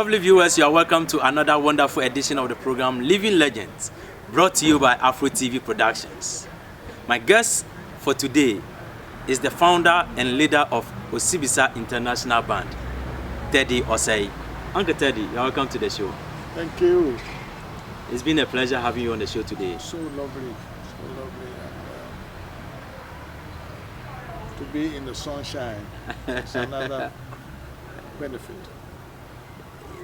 Lovely viewers, you are welcome to another wonderful edition of the program Living Legends, brought to you by Afro TV Productions. My guest for today is the founder and leader of Osibisa International Band, Teddy Osei. Uncle Teddy, you are welcome to the show. Thank you. It's been a pleasure having you on the show today. So lovely, and to be in the sunshine is another benefit.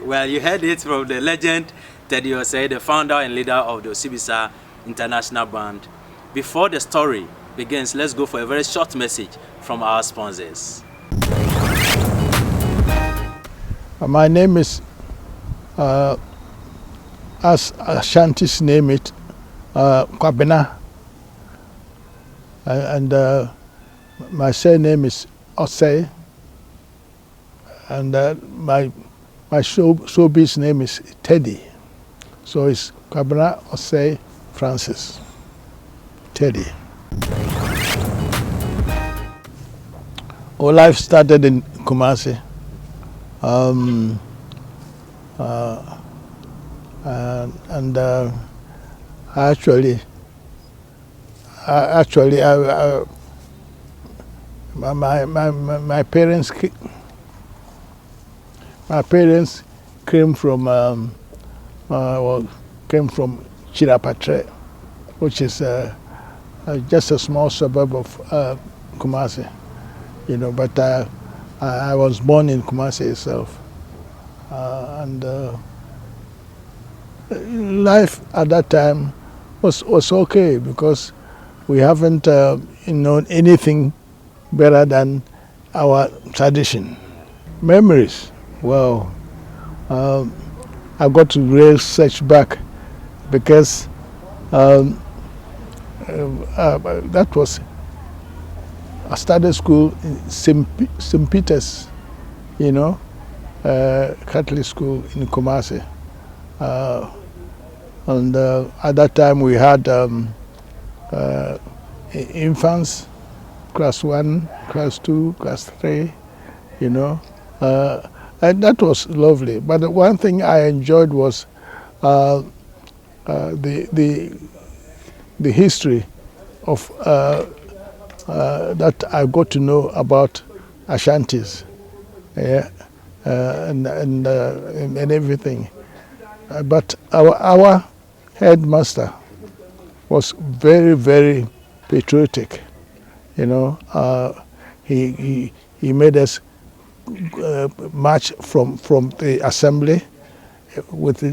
Well, you heard it from the legend Teddy Osei, the founder and leader of the Osibisa International Band. Before the story begins, let's go for a very short message from our sponsors. My name is, as Ashantis name it, Kwabena, and my surname is Osei, and my showbiz name is Teddy, so it's Kwabena Osei Francis, Teddy. Our life started in Kumasi. My parents came from Chirapatre, which is just a small suburb of Kumasi, but I was born in Kumasi itself, and life at that time was okay because we haven't known anything better than our tradition. Memories, well, I got to research back because that was, I started school in St. Peter's, Catholic school in Kumasi. And at that time we had infants, class 1, class 2, class 3, and that was lovely. But the one thing I enjoyed was the history of that I got to know about Ashantis, and everything. But our headmaster was very, very patriotic. He made us march from the assembly with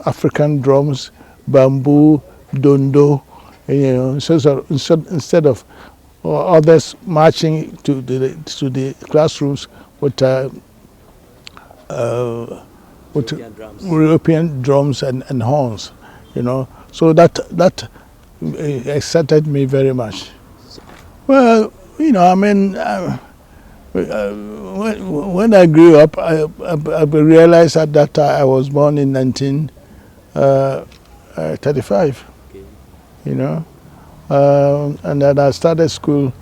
African drums, bamboo, dondo, instead of others marching to the classrooms with European drums and horns, So that excited me very much. Well, when I grew up, I realized that I was born in 1935, and then I started school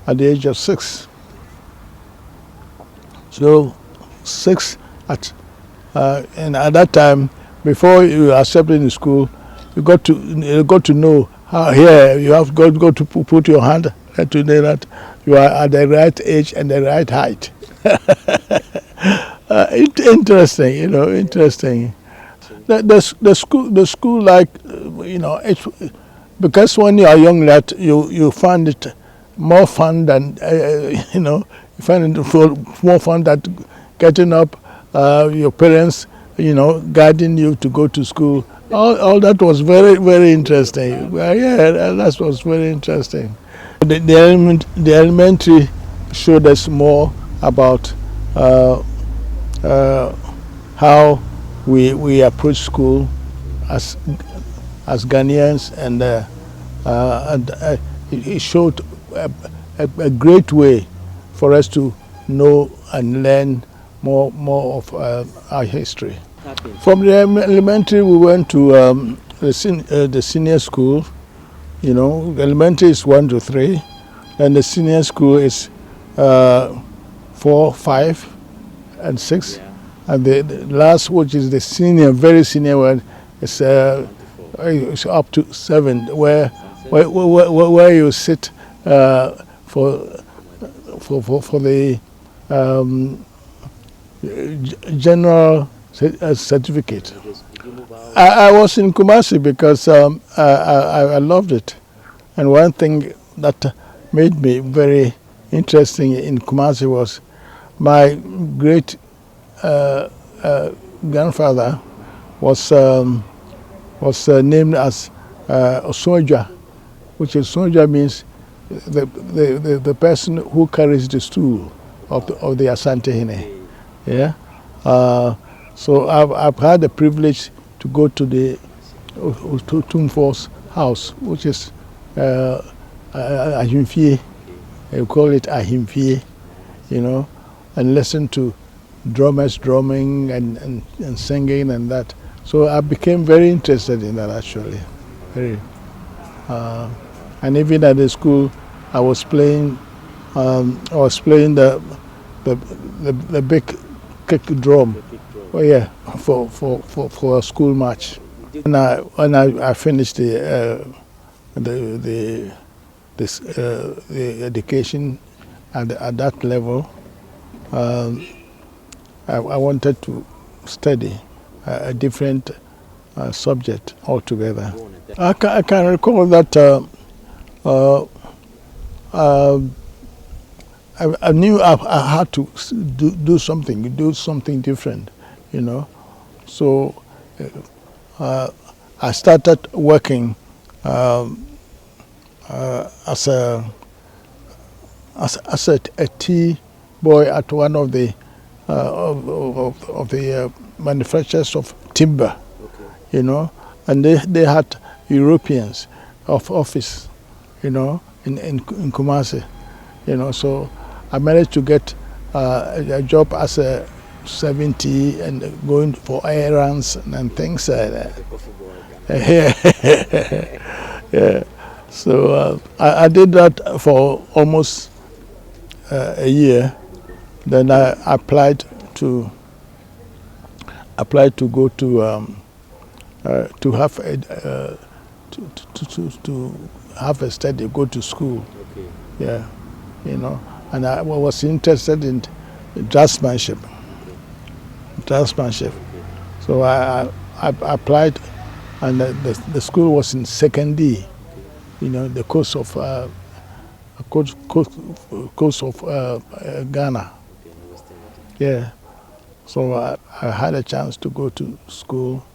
at the age of 6. So 6 and at that time, before you are accepted in school, you got to know how here you have got to put your hand to know that you are at the right age and the right height. Interesting, interesting. The school, like because when you are young lad, you find it more fun than you find it more fun than getting up. Your parents, guiding you to go to school. All that was very, very interesting. That was very interesting. The elementary showed us more about how we approach school as Ghanaians, and it showed a great way for us to know and learn more of our history. From the elementary, we went to the senior school. Elementary is 1 to 3, and the senior school is 4, 5, and 6. And the last, which is the senior, very senior one, is it's up to 7, where you sit for the general certificate. I was in Kumasi because I loved it. And one thing that made me very interesting in Kumasi was my great grandfather was named as Soja, which is Soja means the person who carries the stool of the Asante Hine. Yeah. So I've had the privilege to go to the Tumfor's house, which is Ahimfie. You call it Ahimfie, you know, and listen to drummers drumming and singing and that. So I became very interested in that actually. Very. And even at the school, I was playing the big kick drum. Oh yeah, for a school march. When I finished the education at that level, I wanted to study a different subject altogether. I can recall that I knew I had to do something different, you know. So I started working as a tea boy at one of the manufacturers of timber, you know, and they had Europeans of office, you know, in Kumasi, you know. So I managed to get a job as a 70 and going for errands and things like that. Yeah. So I did that for almost a year. Then I applied to go to have have a study, go to school. Okay. Yeah, you know, and I was interested in draftsmanship. So I applied, and the school was in 2nd, you know, the coast of Ghana. Yeah. So I had a chance to go to school.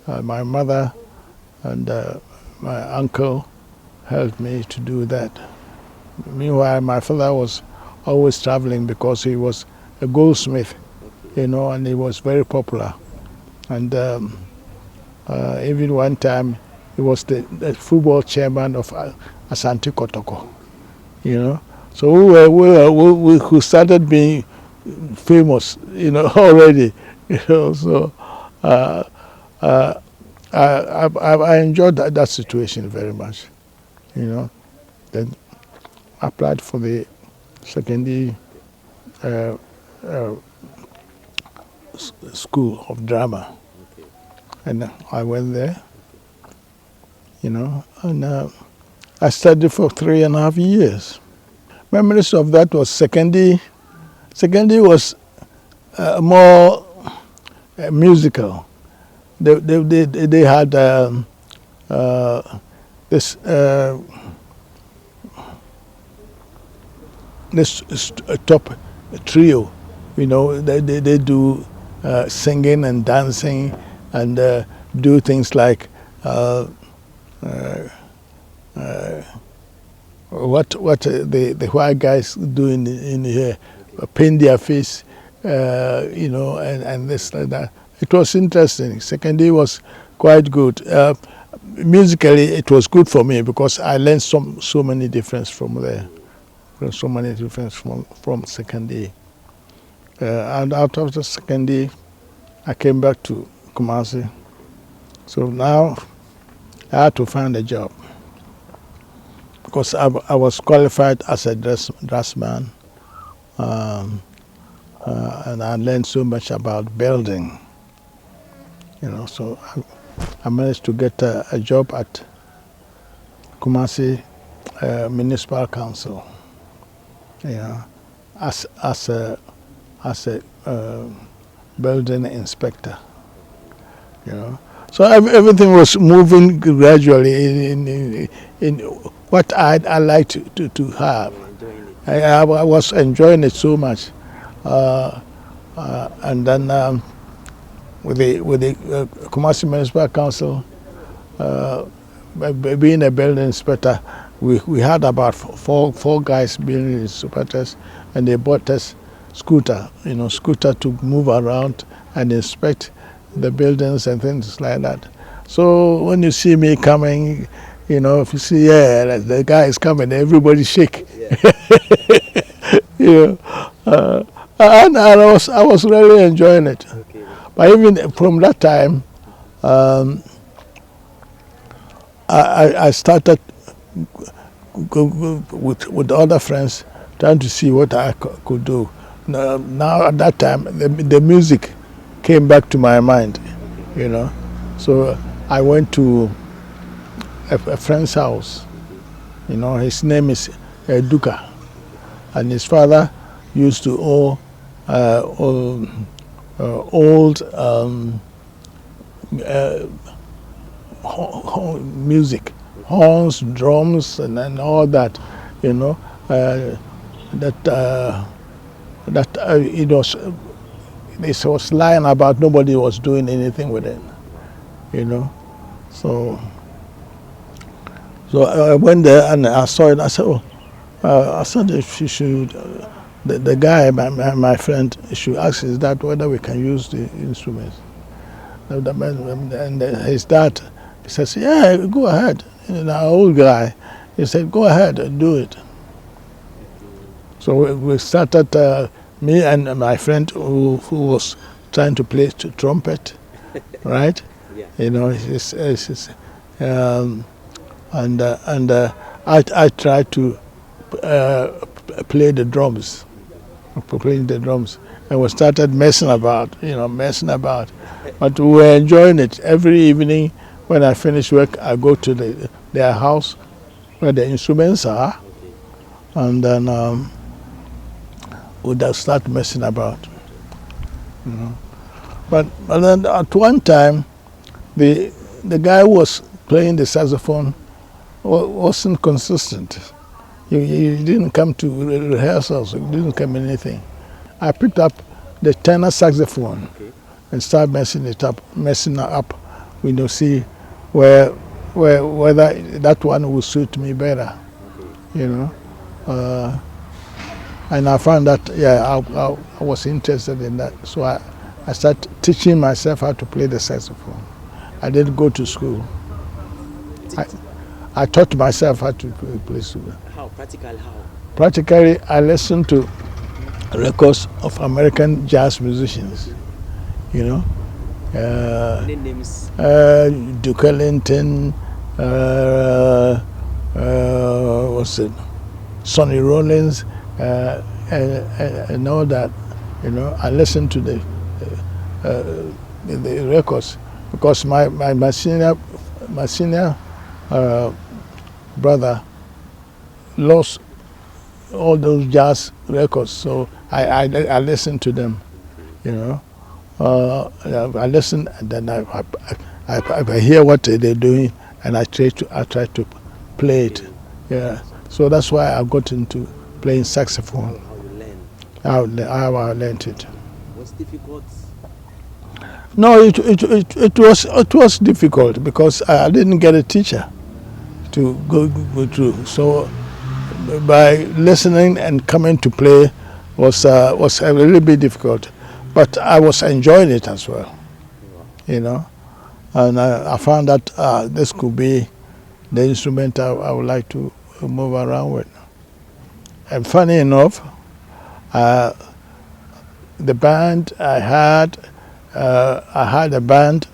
My mother and my uncle helped me to do that. Meanwhile, my father was always traveling because he was a goldsmith, you know, and he was very popular. And even one time, he was the football chairman of Asante Kotoko, you know. So we who started being famous, you know, already, you know. So I enjoyed that situation very much, you know. Then I applied for the 2nd school of drama, and I went there, you know, and I studied for 3.5 years. Memories of that was 2nd. 2nd was more musical. They had this top trio, you know. They do singing and dancing and do things like what the white guys do in here, paint their face, you know, and this like that. It was interesting. 2nd was quite good. Musically, it was good for me because I learned so many difference from there. So many difference from 2nd. And out of the 2nd, I came back to Kumasi. So now I had to find a job because I was qualified as a dressman. and I learned so much about building. So I managed to get a job at Kumasi Municipal Council, as a building inspector. So everything was moving gradually in what I like to have. I was enjoying it so much, and then with the Kumasi Municipal Council, being a building inspector, we had about four guys being inspectors, and they bought us scooter to move around and inspect the buildings and things like that. So when you see me coming, if you see, the guy is coming, everybody shake. Yeah. And I was really enjoying it. Okay. But even from that time, I started with other friends trying to see what I could do. Now at that time, the music came back to my mind, So I went to a friend's house. His name is Duka, and his father used to own old music, horns, drums, and all that. It was lying about. Nobody was doing anything with it. So I went there and I saw it. I said, I said if you should, the guy, my friend, should ask his dad whether we can use the instruments. And his dad, he says, yeah, go ahead. An old guy, he said, go ahead and do it. So we started, me and my friend who was trying to play trumpet, right? Yeah. I tried to play the drums, and we started messing about. But we were enjoying it. Every evening when I finish work, I go to their house where the instruments are, and then we'd start messing about. But then at one time, the guy who was playing the saxophone wasn't consistent. He didn't come to rehearsals. He didn't come anything. I picked up the tenor saxophone and started messing up. See whether that one would suit me better. And I found that I was interested in that. So I started teaching myself how to play the saxophone. I didn't go to school. I taught myself how to play saxophone. How? Practical how? Practically, I listened to records of American jazz musicians. Any names? Duke Ellington, what's it? Sonny Rollins, and all that. I listened to the records because my senior brother lost all those jazz records, so I listened to them. I listen, and then I hear what they're doing, and I try to play it. Yeah, so that's why I got into playing saxophone. How you learn? How I learned it. Was it difficult? No, it was difficult because I didn't get a teacher to go through. So by listening and coming to play was a little bit difficult. But I was enjoying it as well, and I found that this could be the instrument I would like to move around with. And funny enough, the band I had a band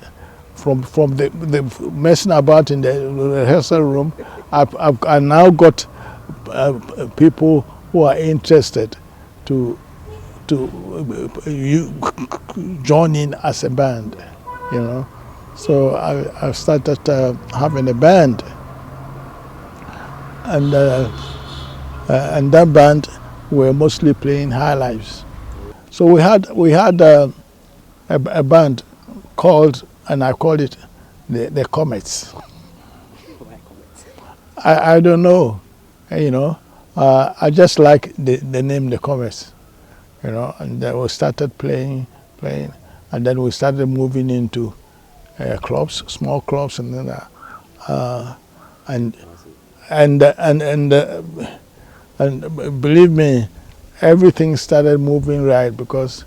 from the messing about in the rehearsal room. I now got people who are interested to to you join in as a band, you know. So I started having a band, and that band were mostly playing high lives. So we had a band called, and I called it the Comets. I don't know, you know. I just like the name the Comets, you know. And then we started playing, and then we started moving into clubs, small clubs, and then and believe me, everything started moving right, because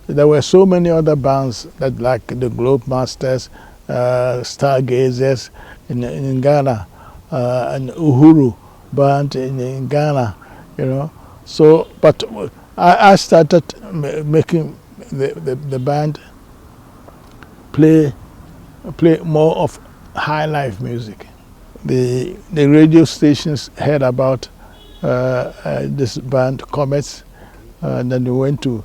there were so many other bands that, like the Globe Masters, Stargazers in Ghana, and Uhuru band in Ghana, you know. So, but I started making the band play more of high life music. The radio stations heard about this band Comets, and then we went to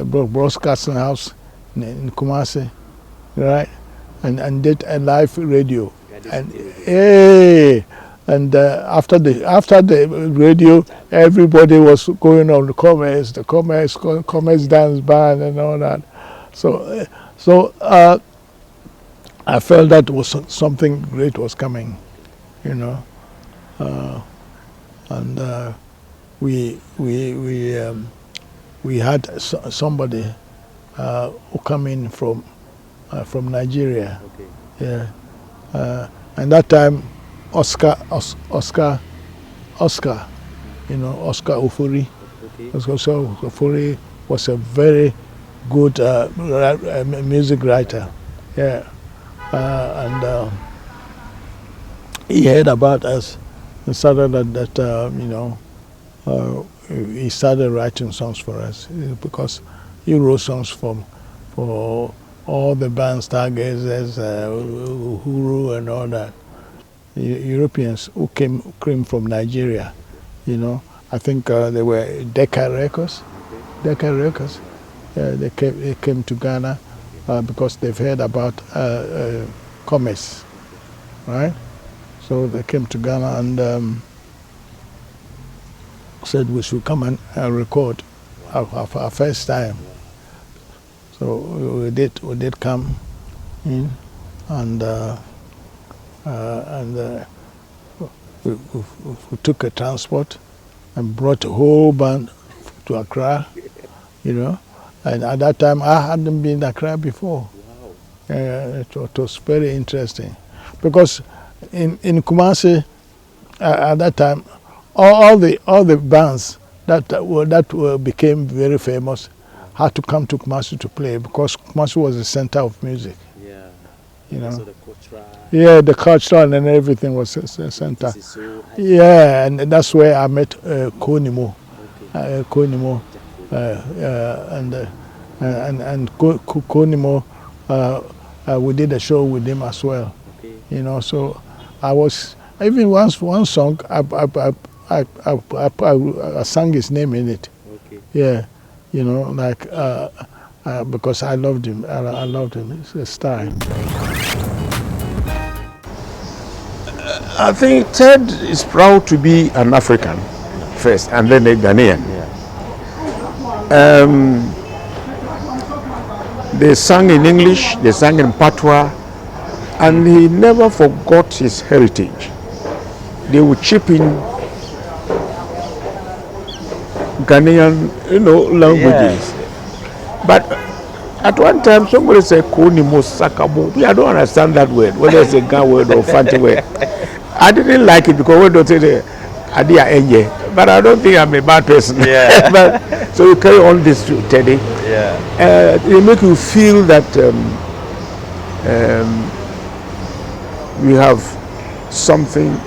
broadcasting house in Kumasi, right, and did a live radio, and hey, and after the radio, everybody was going on the Comets dance band and all that. So I felt that was something great was coming, you know, and we had somebody who come in from Nigeria, yeah, and that time Oscar, you know, Oscar Ofori. Oscar Ofori was a very good music writer, yeah, and he heard about us and started that you know, he started writing songs for us, because he wrote songs for all the bands, Stargazers, Uhuru, and all that. Europeans who came from Nigeria, you know. I think they were Decca Records. They came to Ghana because they've heard about Comets, right? So they came to Ghana and said we should come and record our first time. So we did come in, and we took a transport and brought the whole band to Accra, you know. And at that time, I hadn't been to Accra before. Wow. It was very interesting, because in Kumasi at that time, all the bands that became very famous had to come to Kumasi to play, because Kumasi was the center of music. Yeah. You know. So the cultural. Yeah, the cultural and everything was a center. So yeah, and that's where I met Konimo. okay. Konimo, and Konimo, we did a show with him as well. Okay. You know, so I was even one song I sang his name in it. Okay. Yeah, you know, like because I loved him. I loved him. His style. I think Ted is proud to be an African first, and then a Ghanaian. Yeah. They sang in English, they sang in Patois, and he never forgot his heritage. They would chip in Ghanaian, you know, languages. Yeah. But at one time, somebody said Konimo Sakabo. I don't understand that word, whether it's a Ghana word or Fanti word. I didn't like it because we don't say the idea enye. But I don't think I'm a bad person. Yeah. But so you carry on this to Teddy. Yeah. They make you feel that we have something,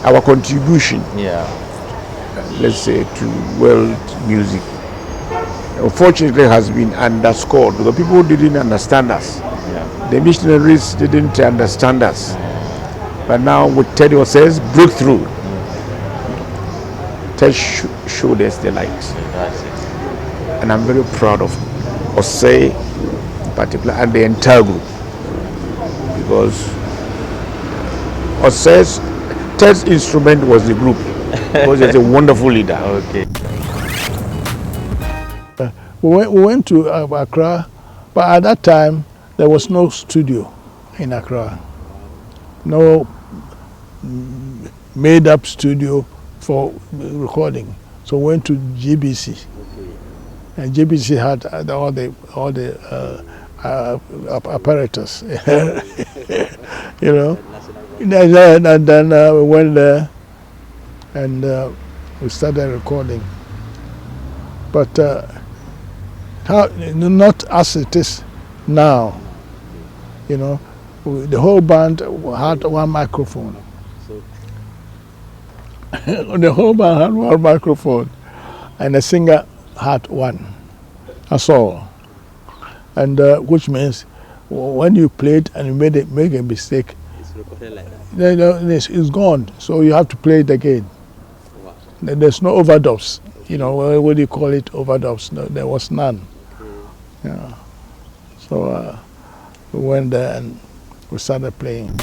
our contribution, Yeah. let's say, to world music. Unfortunately, has been underscored because people didn't understand us. Yeah. The missionaries didn't understand us. But now with Teddy Osei's breakthrough, Ted showed us the light. That's it. and I'm very proud of Osei in particular and the entire group, because Osei's third instrument was the group, because he's a wonderful leader. Okay. We went to Accra, but at that time there was no studio in Accra. No made-up studio for recording. So we went to GBC, and GBC had all the apparatus, you know. And then we went there, and we started recording. But not as it is now, you know. The whole band had one microphone. The whole band had one microphone, and the singer had one. That's all. And which means when you played and you make a mistake, It's recorded like that. it's gone. So you have to play it again. Wow. There's no overdubs. You know, what do you call it, overdubs? No, there was none. Yeah. So we went there and we started playing.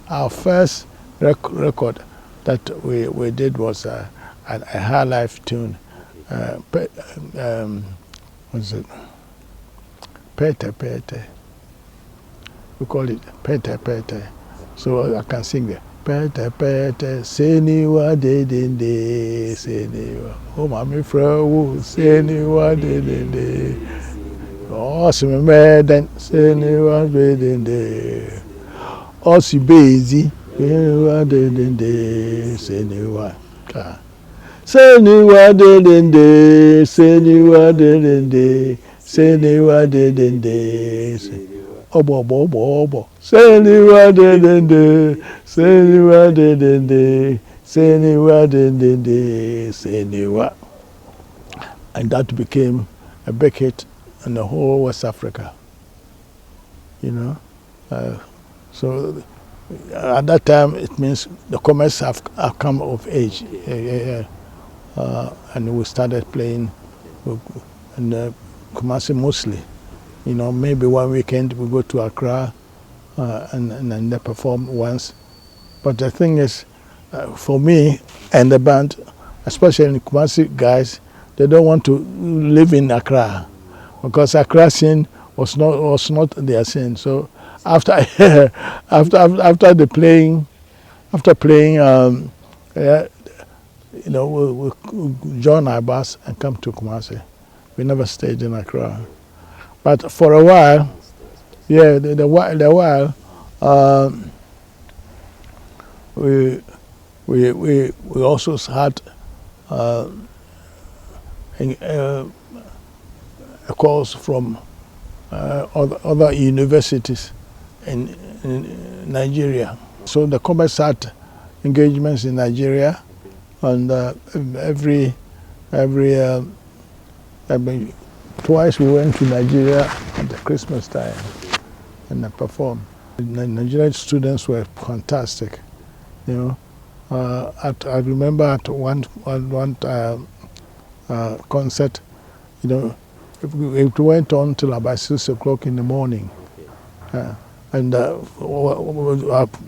Our first record that we did was a high life tune. What's it? Pete Pete. We call it Pete Pete. So I can sing it. Pete Pete, seniwa de dende, seniwa. Oh, mami frau, seniwa de dende. Oh, simeden, seniwa de dende. Oh, si bezi, seniwa de dende, seniwa. Seniwa de dende, seniwa de dende, seniwa de dende. Obo, obo, obo, obo. Seniwa de dende, seniwa de dende, seniwa de dende, seniwa. And that became a big hit in the whole West Africa. You know? So at that time, it means the commerce have come of age. And we started playing in Kumasi mostly. You know, maybe one weekend we go to Accra and they perform once. But the thing is, for me and the band, especially the Kumasi guys, they don't want to live in Accra because Accra scene was not their scene. So after playing, you know, we join our bus and come to Kumasi. We never stayed in Accra. But for a while, yeah, the while, we also had calls from other universities in Nigeria. So the commerce had engagements in Nigeria, and twice we went to Nigeria at the Christmas time and I performed. The Nigerian students were fantastic, you know. I remember at one concert, you know, it went on till about 6 o'clock in the morning. And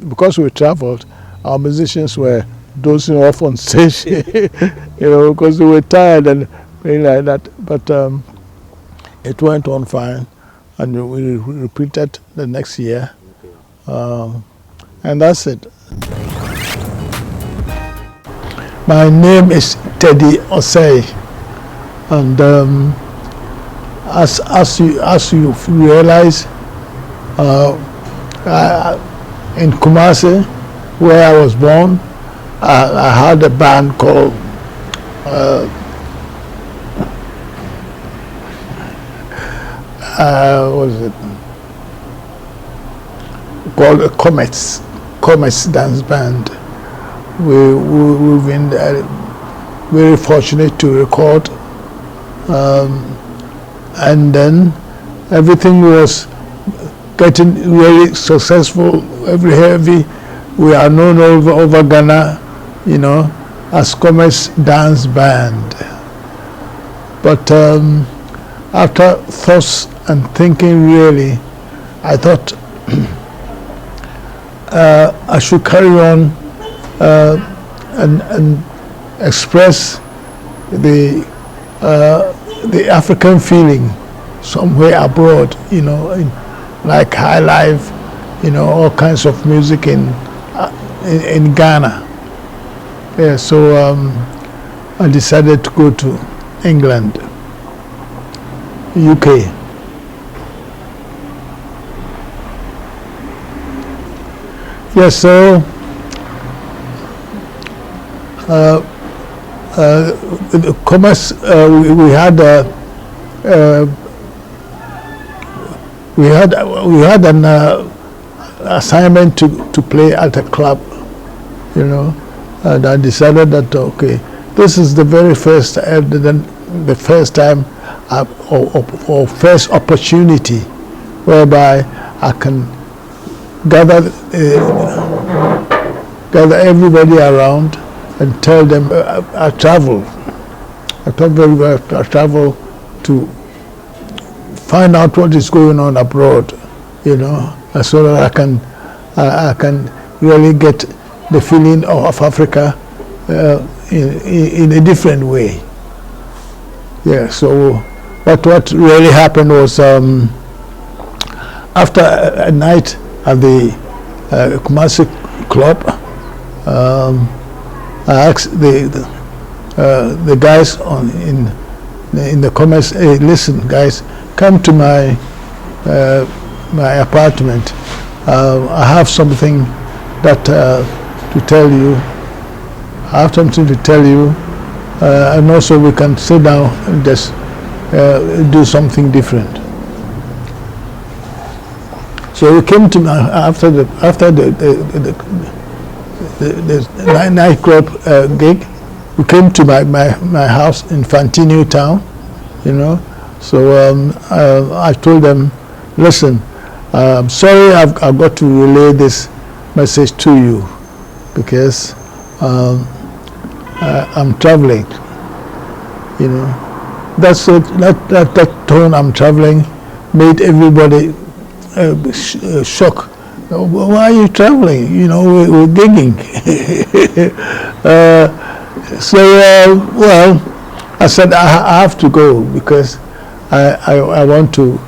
because we traveled, our musicians were dozing off on stage, you know, because they were tired and things like that. But it went on fine, and we repeated the next year, and that's it. My name is Teddy Osei, and as you realize, in Kumasi, where I was born, I had a band called what is it? Called a Comets Dance Band. We've been very fortunate to record, and then everything was getting very successful, very heavy. We are known over Ghana, you know, as Comets Dance Band. But after thoughts and thinking, really, I thought I should carry on and express the African feeling somewhere abroad, like high life, all kinds of music in Ghana. Yeah, so I decided to go to England, UK. Yeah, so the commerce, we had an assignment to play at a club, and I decided that okay, this is the very first the first time or first opportunity whereby I can gather everybody around and tell them I travel. I told everybody I travel to find out what is going on abroad, so that I can really get the feeling of Africa in a different way. Yeah. So, but what really happened was after a night at the Kumasi club, I asked the guys in the commerce, hey, listen, guys, come to my apartment. I have something that to tell you. I have something to tell you, and also we can sit down and just do something different. So we came to after the nightclub gig. We came to my house in Fantino town, So I told them, listen, I'm sorry I've got to relay this message to you because I'm traveling. That tone, I'm traveling, made everybody shocked. Why are you traveling? We're gigging. Well, I said I have to go because I want to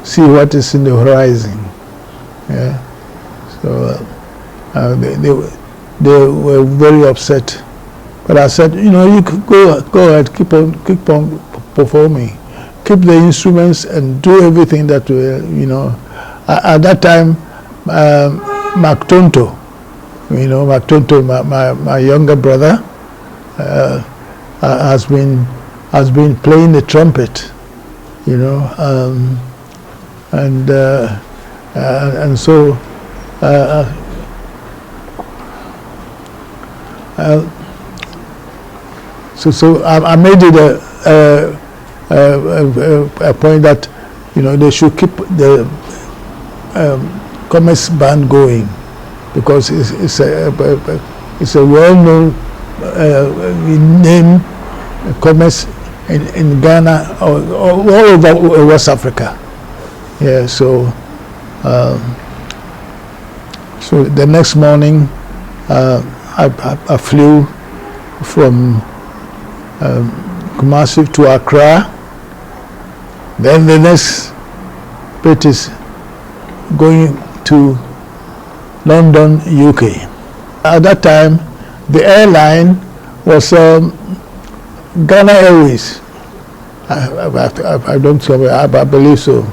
see what is in the horizon. Yeah. So they were very upset. But I said, you could go ahead, keep on performing, keep the instruments and do everything that At that time, Mark Tonto, my younger brother, has been playing the trumpet, and so I made it a point that they should keep the commerce band going because it's a well-known name, commerce in Ghana or all over West Africa. Yeah, so the next morning I flew from Kumasi to Accra. Then the next bit is going to London, UK. At that time, the airline was Ghana Airways. I don't know, I believe so.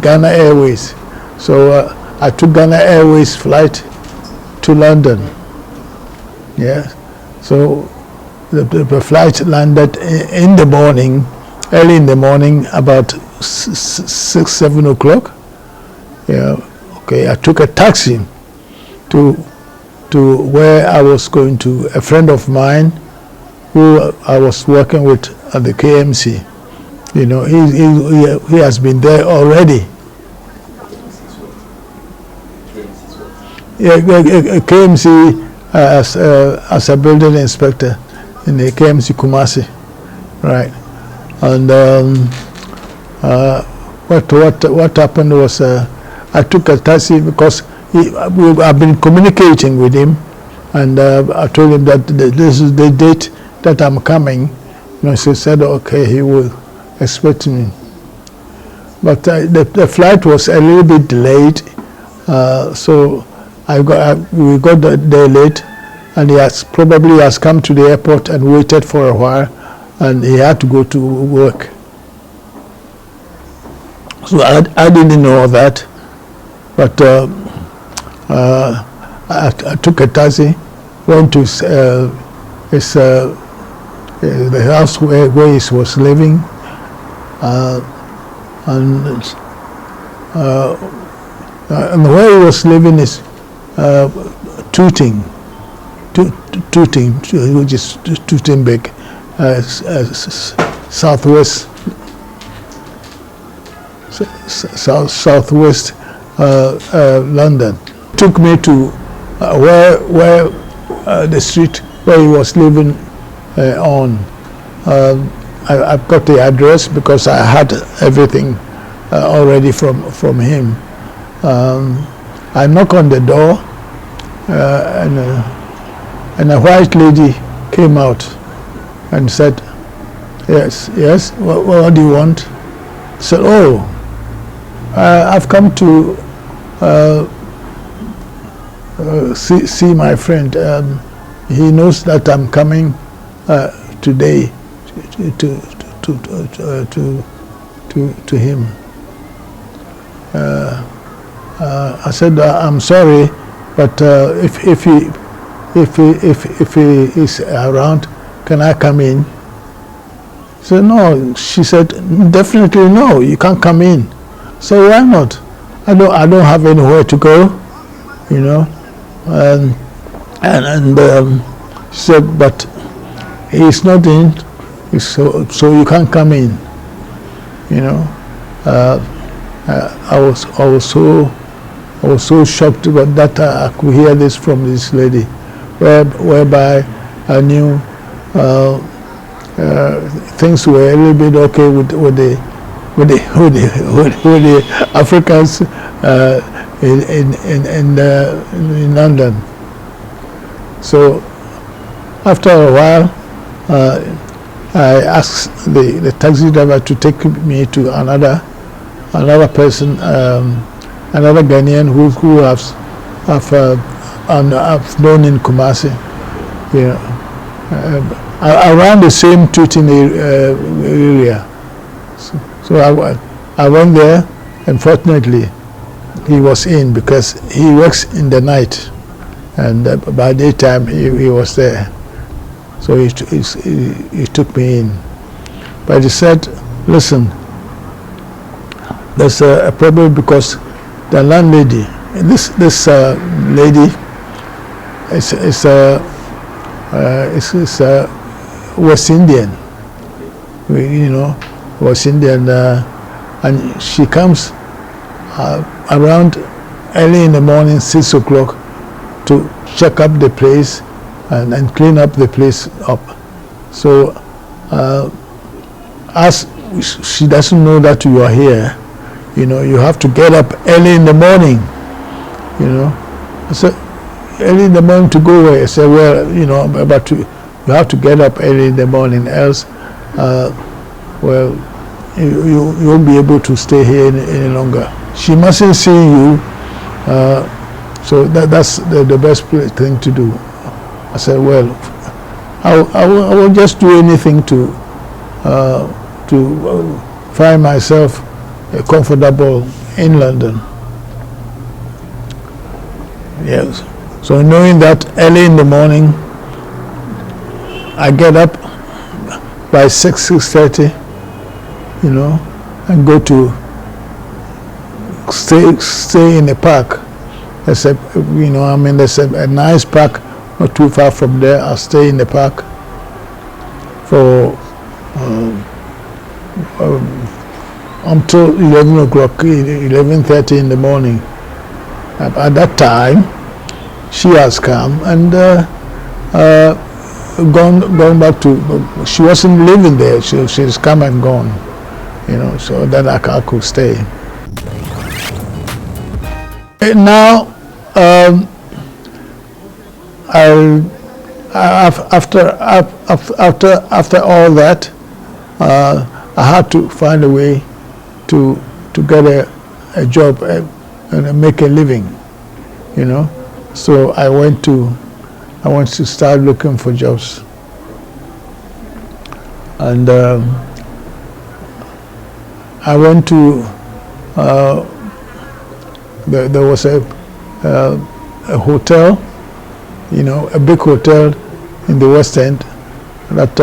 Ghana Airways. So I took Ghana Airways flight to London. Yeah. So the flight landed in the morning, early in the morning, about 6-7 o'clock. Yeah. Okay. I took a taxi to where I was going to. A friend of mine who I was working with at the KMC. He has been there already. Yeah, KMC as a building inspector in the KMC Kumasi, right? And what happened was I took a taxi because I've been communicating with him, and I told him that this is the date that I'm coming. You know, he said, okay, he will expect me. But the flight was a little bit delayed, so we got there late, and he probably has come to the airport and waited for a while, and he had to go to work. So I didn't know that, but I took a taxi, went to the house where he was living, and where he was living is Tooting, which is Tootingbeek, southwest London. Took me to where the street where he was living on. I've got the address because I had everything already from him. I knock on the door, and a white lady came out and said, yes, what do you want? I said, oh, I've come to see my friend. He knows that I'm coming today to him. I said, I'm sorry, but if he is around, can I come in? So no, she said, definitely no, you can't come in. So why not? I don't have anywhere to go, you know. And she said, but he's not in, so you can't come in, you know. I was so shocked about that. I could hear this from this lady, whereby I knew things were a little bit okay with the Africans in London. So after a while, I asked the taxi driver to take me to another person, another Ghanaian who I've known in Kumasi, you know, around the same Tooting area. So I went there, and fortunately he was in because he works in the night, and by daytime he was there. So he took me in. But he said, listen, there's a problem because the landlady, this lady is West Indian, you know, West Indian, and she comes around early in the morning, 6 o'clock, to check up the place and clean up the place up. So as she doesn't know that you are here, you know, you have to get up early in the morning, you know. I said, early in the morning to go where? I said, well, you know, but you have to get up early in the morning, else, well, you won't be able to stay here any longer. She mustn't see you, so that's the best thing to do. I said, well, I will just do anything to find myself comfortable in London. Yes. So knowing that early in the morning, I get up by 6:30, you know, and go to stay in the park. Except, you know, I mean, there's a nice park not too far from there. I'll stay in the park for until 11 o'clock, 11:30 in the morning. At that time, she has come, and gone back to. She wasn't living there. She's come and gone, you know. So then I could stay. And now, after all that, I had to find a way to get a job and make a living, you know. So I went to start looking for jobs, and I went to there was a hotel, you know, a big hotel in the West End that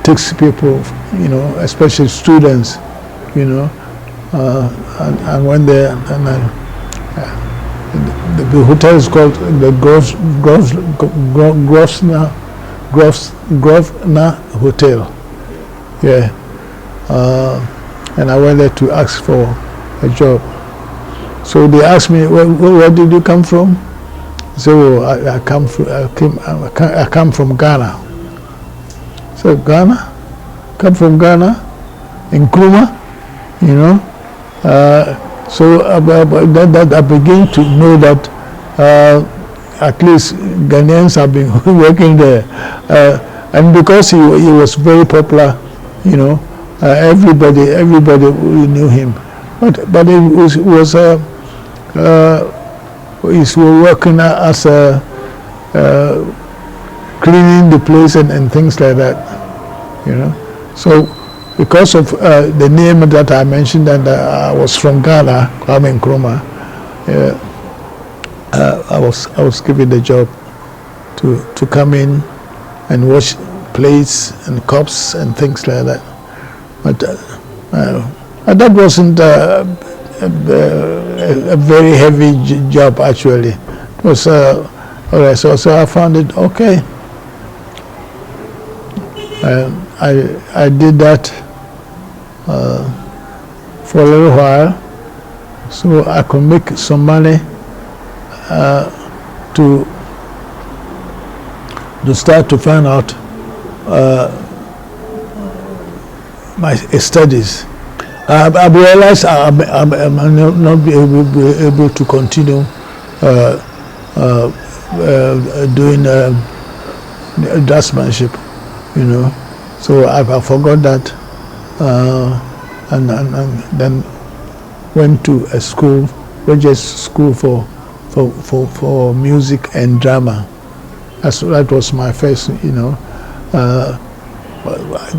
takes people, you know, especially students, you know, and went there, and the hotel is called the Grosvenor Hotel. Yeah, and I went there to ask for a job. So they asked me, where did you come from? So I come from Ghana. So Ghana, come from Ghana, in Nkrumah, you know. So I began to know that at least Ghanaians have been working there, and because he was very popular, you know, everybody knew him. But it was he's working as cleaning the place and things like that, you know. So because of the name that I mentioned, and I was from Ghana, Kwame Nkrumah, I was given the job to come in and wash plates and cups and things like that. But that wasn't a very heavy job, actually. It was all right. So I found it okay. I did that for a little while, so I could make some money to start to find out my studies. I realized I might not be able to continue doing draftsmanship, you know. So I forgot that, and then went to a school, religious school for music and drama. That was my first, you know.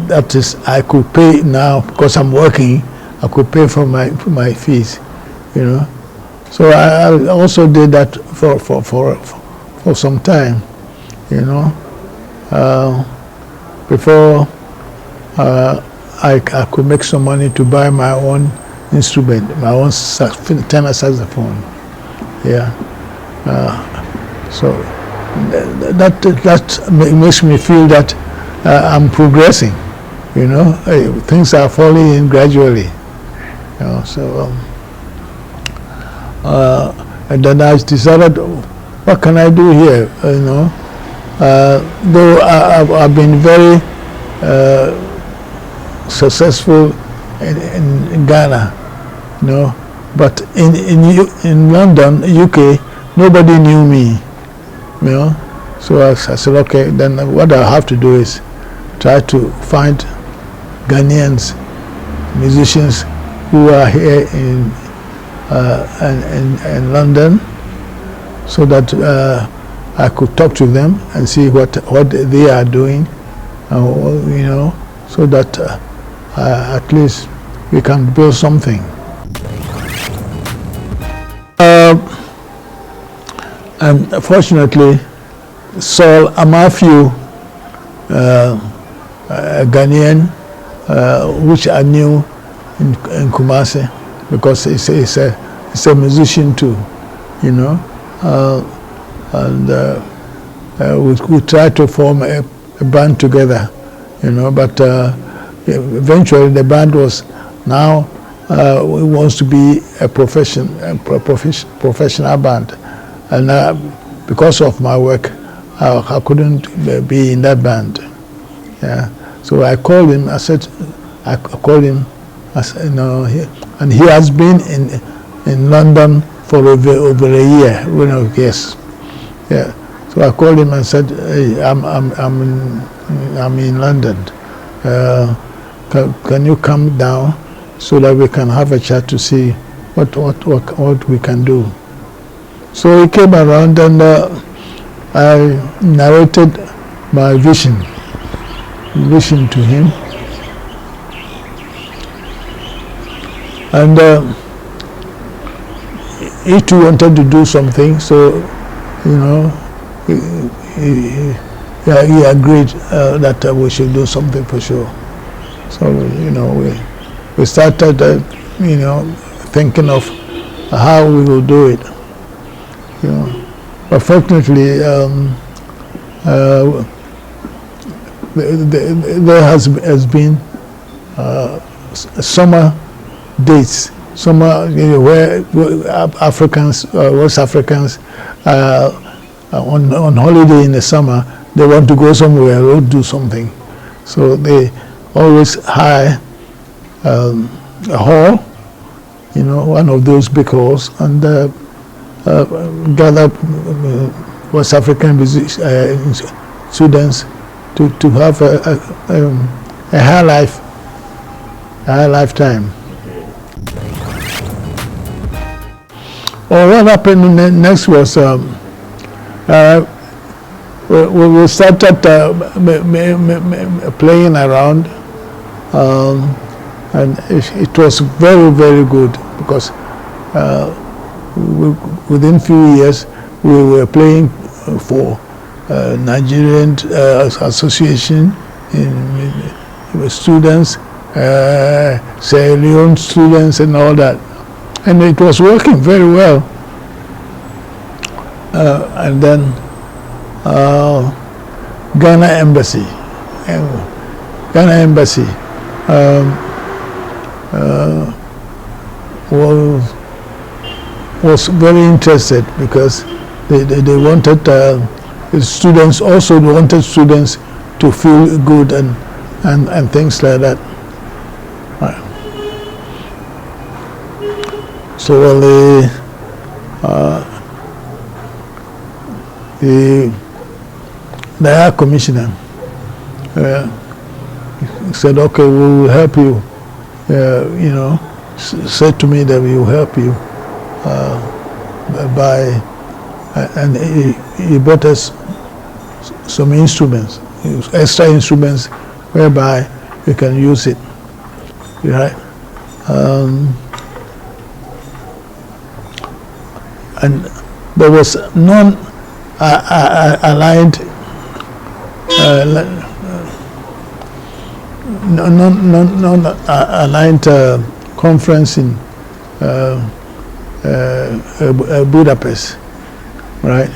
That is, I could pay now because I'm working. I could pay for my fees, you know. So I also did that for some time, you know. Before I could make some money to buy my own instrument, my own tenor saxophone. Yeah. So that makes me feel that I'm progressing, you know. Things are falling in gradually, you know. So and then I decided, what can I do here, you know. Though I've been very successful in Ghana, you know, but in London, UK, nobody knew me, you know. So I said, okay, then what I have to do is try to find Ghanaians, musicians who are here in London, so that I could talk to them and see what they are doing, you know, so that at least we can build something. And fortunately, Saul Amafiu, a Ghanaian, which I knew in Kumasi, because he's a musician too, you know, and we tried to form a band together, you know, but eventually the band was now it wants to be a professional band, and because of my work, I couldn't be in that band. Yeah. So I called him. I called him. I said, and he has been in London for over a year. Yes. Yeah. So I called him and said, hey, I'm in London. Can you come down so that we can have a chat to see what we can do? So he came around and I narrated my vision to him, and he too wanted to do something. So he agreed that we should do something for sure. So we started thinking of how we will do it. But fortunately, there has been summer dates, where Africans, West Africans, on holiday in the summer, they want to go somewhere or do something. So they always hire a hall, one of those big halls, and gather West African students to have a high lifetime. Well, what happened next was we started playing around, and it was very, very good, because within few years we were playing for Nigerian Association in students, Sierra Leone students, and all that, and it was working very well. And then Ghana Embassy was very interested, because they wanted students, also wanted students to feel good and things like that. So the High Commissioner said, okay, we will help you, said to me that we will help you and he bought us some instruments, extra instruments, whereby we can use it, right? And there was non-aligned conference in Budapest, right?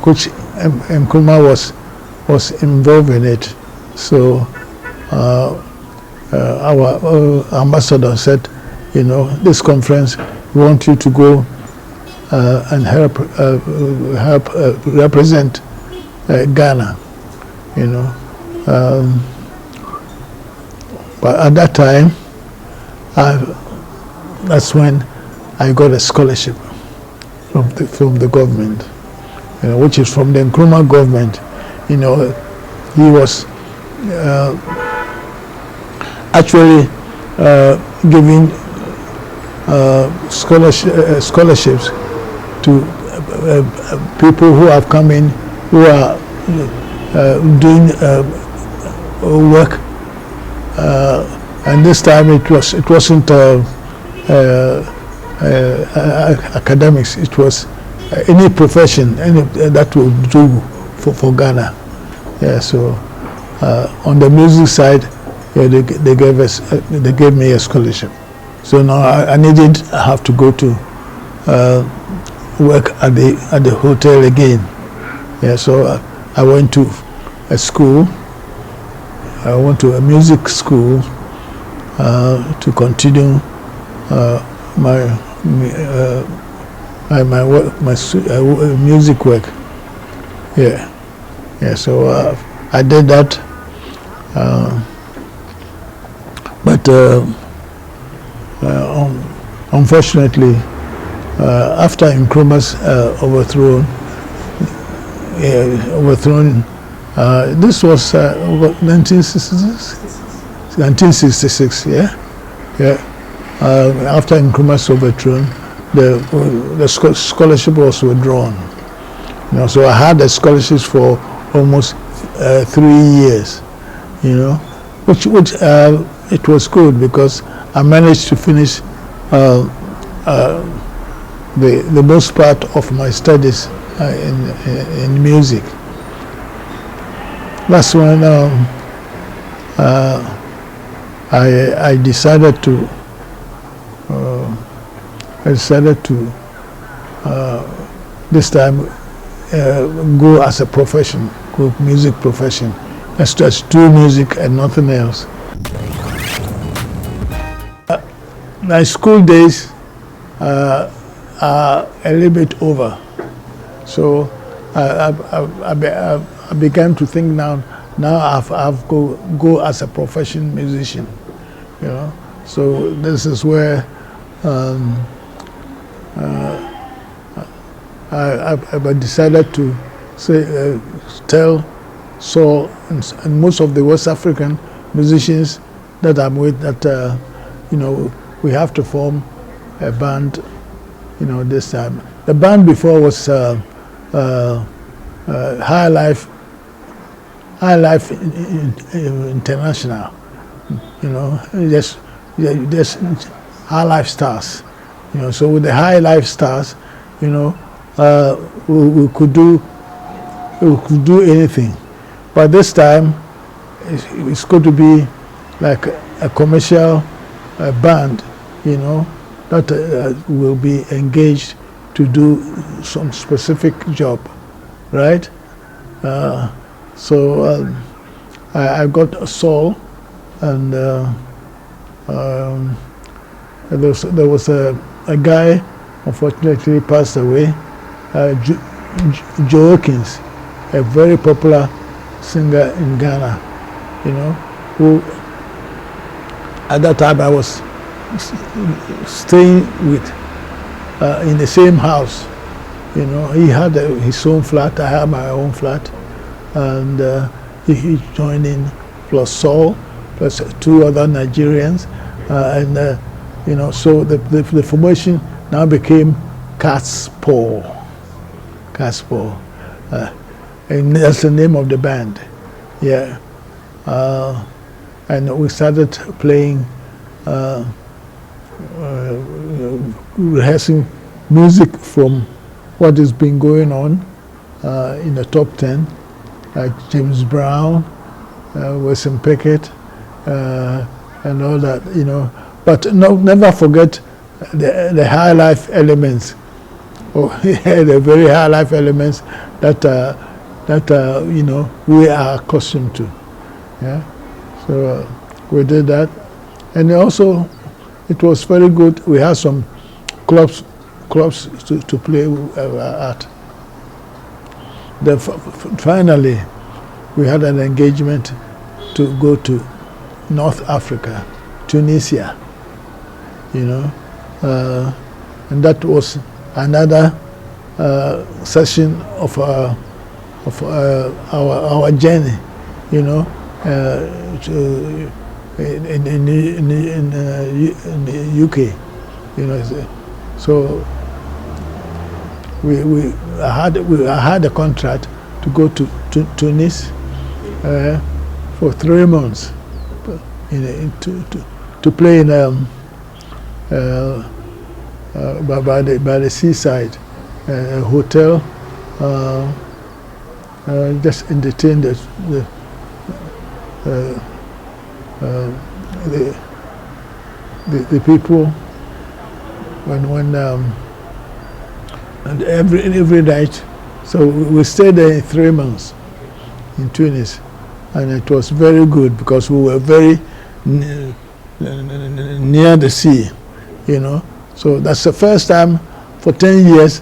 Which Nkrumah was involved in it. So our ambassador said, this conference, we want you to go and help represent Ghana, but at that time, that's when I got a scholarship from the government, which is from the Nkrumah government. He was actually giving scholarships to people who have come in, who are doing work, and this time it wasn't academics. It was any profession, that will do for Ghana. Yeah. So on the music side, they gave me a scholarship. So now I didn't have to go to work at the hotel again. Yeah. So I went to a school. I went to a music school to continue my work, my music work. Yeah. Yeah. So I did that, but unfortunately, after Nkrumah's overthrown, this was 1966. 1966. Yeah. Yeah. After Nkrumah's overthrown, the scholarship was withdrawn. You know, so I had the scholarships for almost 3 years. You know, which it was good because I managed to finish the most part of my studies in music. That's when I decided to this time go as a profession, go music profession. Let's just do music and nothing else. My school days are a little bit over, so I began to think now I've go as a professional musician, you know. So this is where I decided to tell Saul and most of the West African musicians that I'm with that you know, we have to form a band, you know, this time. The band before was High Life International, you know, just High Life Stars, you know. So with the High Life Stars, you know, we could do anything, but this time it's going to be like a commercial band, you know, that will be engaged to do some specific job, right? So I got Saul, and there was a guy, unfortunately passed away, Joe Hawkins, a very popular singer in Ghana, you know, who at that time I was staying with in the same house. You know, he had his own flat, I had my own flat, and he joined in, plus Saul, plus 2 other Nigerians, and you know, so the formation now became Cat's Paw, and that's the name of the band. Yeah, and we started playing, rehearsing music from what has been going on in the top 10, like James Brown, Wilson Pickett, and all that, you know. But never forget the high life elements, the very high life elements that you know, we are accustomed to. Yeah, so we did that, and also it was very good. We had some clubs to play at. Then finally, we had an engagement to go to North Africa, Tunisia, you know, and that was another session of our journey, you know, in the UK, you know. So I had a contract to go to Tunis for 3 months, to play in by the seaside, a hotel, just entertain the people when and every night. So we stayed there in 3 months in Tunis, and it was very good because we were very near the sea, you know. So that's the first time for 10 years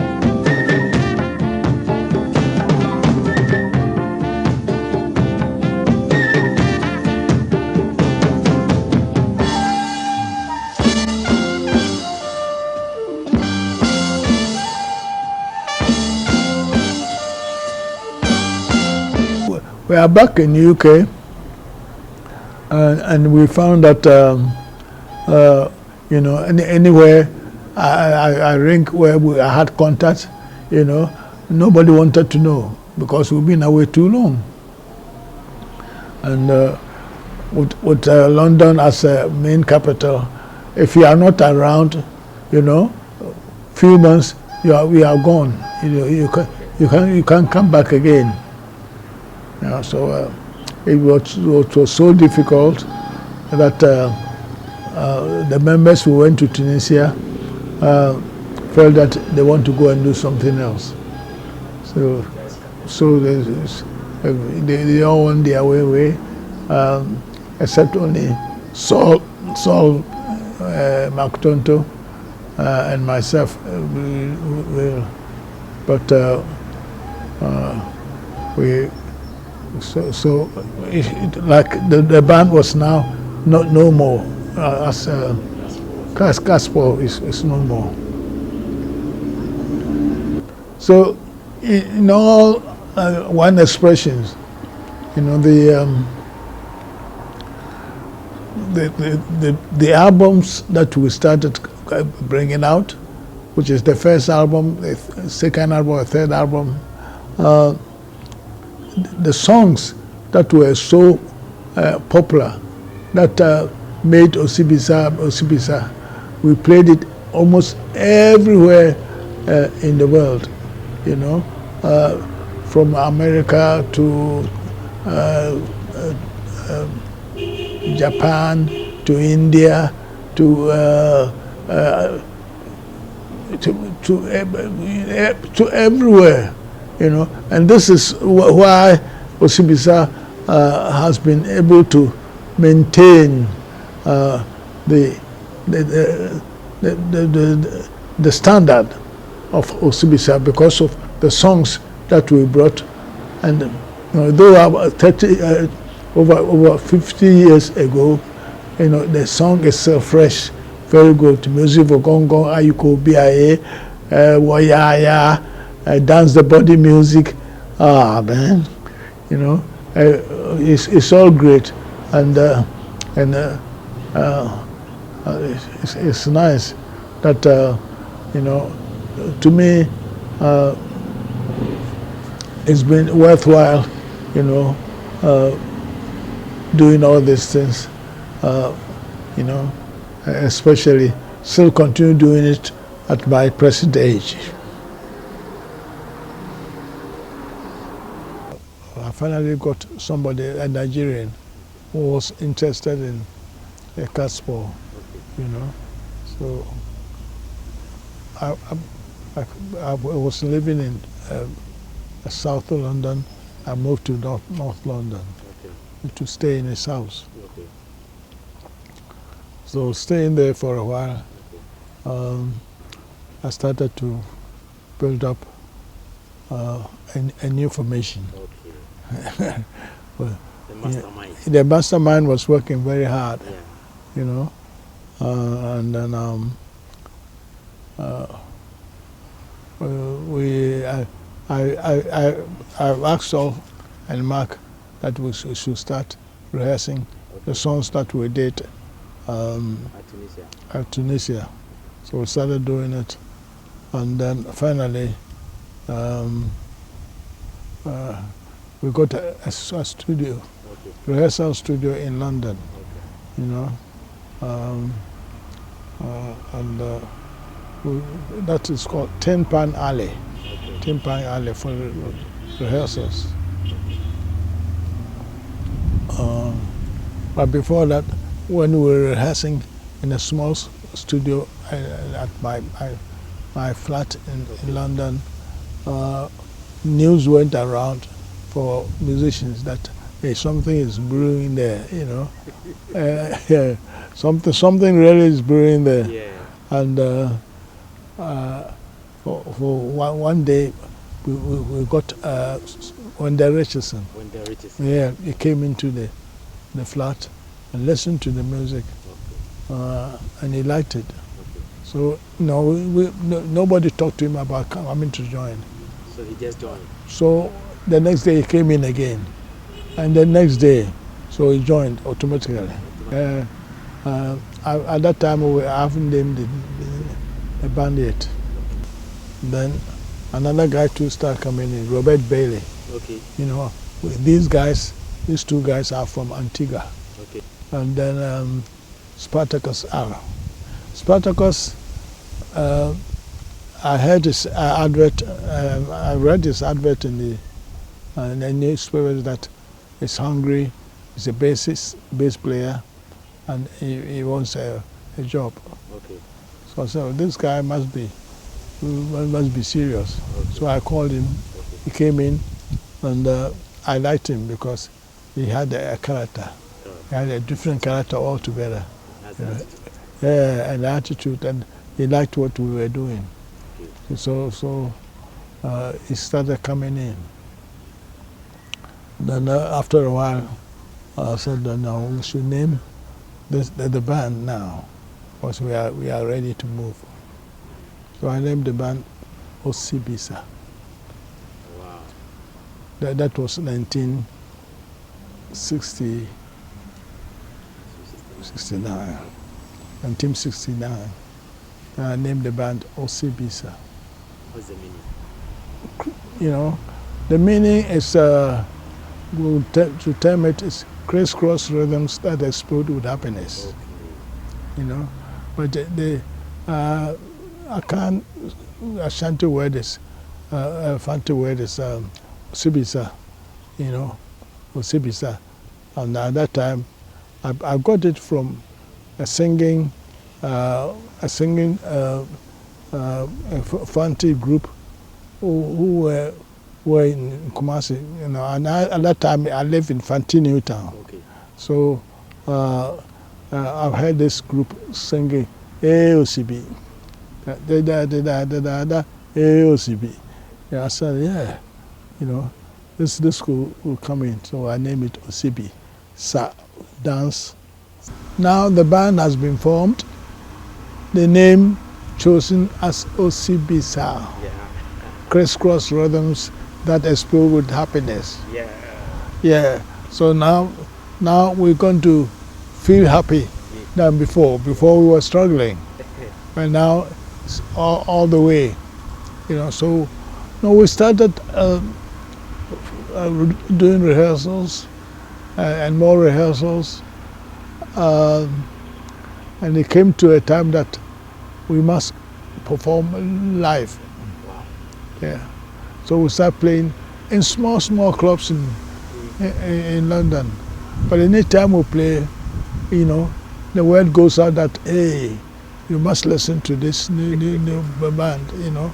we are back in UK, and we found that you know, anywhere I ring where I had contact, you know, nobody wanted to know because we've been away too long. And with London as a main capital, if you are not around, you know, few months we are gone. You know, you can't come back again. You know, so it was so difficult that the members who went to Tunisia felt that they want to go and do something else. So they all went their way, except only Saul Mactonto and myself. Like the band was now no more. As Casper is no more. So in all one expressions, you know, the albums that we started bringing out, which is the first album, the second album, the third album, the songs that were so popular that made Osibisa, we played it almost everywhere in the world, you know, from America to Japan to India to everywhere, you know, and this is why Osibisa has been able to maintain the standard of Osibisa because of the songs that we brought, and you know, though over 50 years ago, you know, the song is still fresh, very good. Music for Gongo, Ayuko Biaye, Wayaya, dance the body music. Man, you know, it's all great, and it's nice that you know, to me it's been worthwhile, you know, doing all these things, you know, especially still continue doing it at my present age. I finally got somebody, a Nigerian, who was interested in a Casper, you know. So I was living in South London. I moved to North London to stay in his house. So staying there for a while, I started to build up a new formation. Well, the mastermind. Yeah, the mastermind was working very hard, you know, and then I asked Saul and Mark that we should start rehearsing the songs that we did at Tunisia. So we started doing it, and then finally we got a studio, rehearsal studio in London, you know, and that is called Tin Pan Alley. Tin Pan Alley for rehearsals. But before that, when we were rehearsing in a small studio at my flat in London, news went around for musicians that something is brewing there, you know. Something really is brewing there. Yeah. And for one day, we got Wendell Richardson. Yeah, he came into the flat and listened to the music, and he liked it. So nobody talked to him about coming to join. So he just joined. So the next day he came in again, And the next day, so he joined automatically. At that time, we haven't named the band yet. Then another guy too started coming in, Robert Bailey. Okay. You know, these two guys are from Antigua. Okay. And then Spartacus R. Spartacus, I heard his advert, I read his advert in the newspaper that he's hungry, he's a bass player, and he wants a job. Okay. So I said, this guy must be serious. Okay. So I called him, he came in, and I liked him because he had a character. He had a different character altogether. Yeah, and attitude, and he liked what we were doing. Okay. So he started coming in. Then after a while, I said, no, we should name the band now, because we are ready to move. So I named the band Osibisa. Wow. That was 1969. I named the band Osibisa. What's the meaning? You know, the meaning is, to term it, is crisscross rhythms that explode with happiness. Okay. You know, but Ashanti word is, Fanti word is Osibisa, you know, Osibisa. And at that time, I got it from a singing Fanti group who were in Kumasi, you know, and at that time I lived in Fanti Newtown. Okay. So I've heard this group singing AOCB. AOCB. Yeah, I said, yeah, you know, this will come in. So I named it Osibi, Sa, dance. Now the band has been formed. The name chosen as Osibisa. Yeah. Crisscross rhythms that explode with happiness. Yeah. Yeah. So now we're going to feel happy than before. Before we were struggling, and now it's all the way. You know. So now we started doing rehearsals and more rehearsals, and it came to a time that we must perform live. Wow. Yeah. So we start playing in small clubs in London. But any time we play, you know, the word goes out that, hey, you must listen to this new band, you know.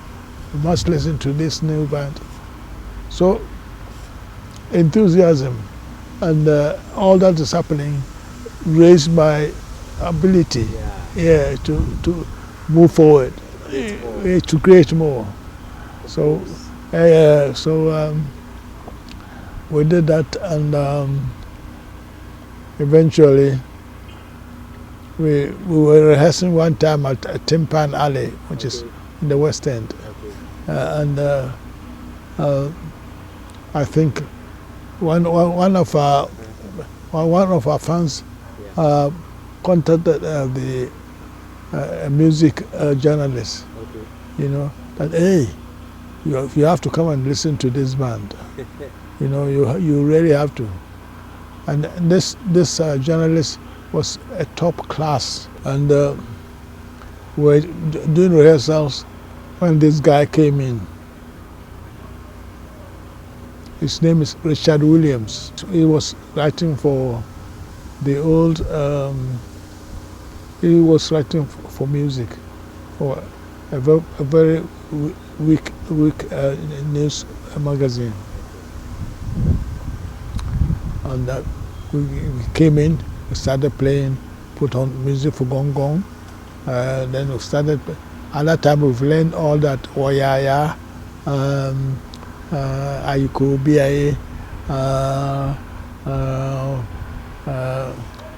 You must listen to this new band. So enthusiasm and all that is happening raised my ability, to move forward, to create more. So we did that, and eventually we were rehearsing one time at Timpan Alley, which is in the West End. And I think one of our fans contacted the music journalist, you know, that, hey, you have to come and listen to this band. You know, you really have to. And this journalist was a top class, and we were doing rehearsals when this guy came in. His name is Richard Williams. He was writing for the old, he was writing for music, for a very weak news magazine. And we came in, we started playing, put on music for Gong Gong. Then we started, at that time we've learned all that, Oyaya, Ayiko, BIA,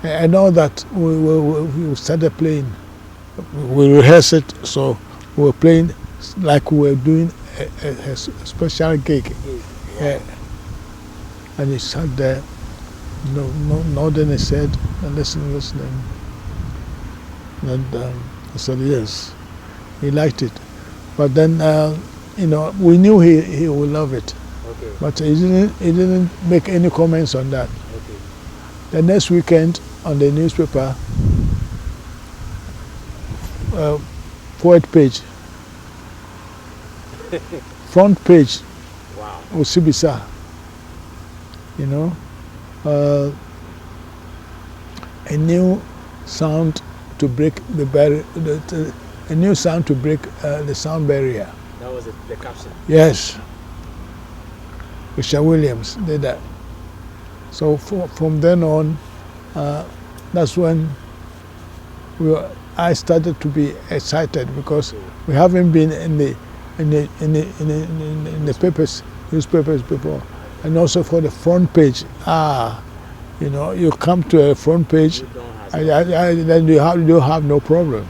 and all that. We started playing. We rehearsed it, so we were playing like we were doing a special gig. And he sat there, nodding his head and listening. And I said, yes, he liked it. But then, we knew he would love it. Okay. But he didn't make any comments on that. Okay. The next weekend on the newspaper, poet page, front page, Wow. Osibisa, a new sound to break the barrier, a new sound to break the sound barrier. That was the caption. Yes. Richard Williams did that. So from then on, that's when I started to be excited because we haven't been in the papers, newspapers before, and also for the front page. You come to a front page, then you have no problem.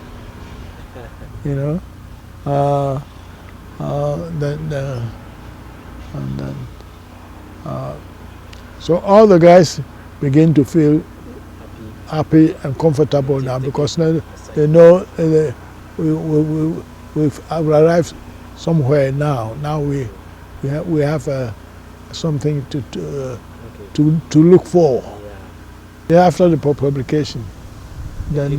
So all the guys begin to feel happy and comfortable now because now they know we've arrived somewhere now. Now we have something to look for. Yeah, after the publication, then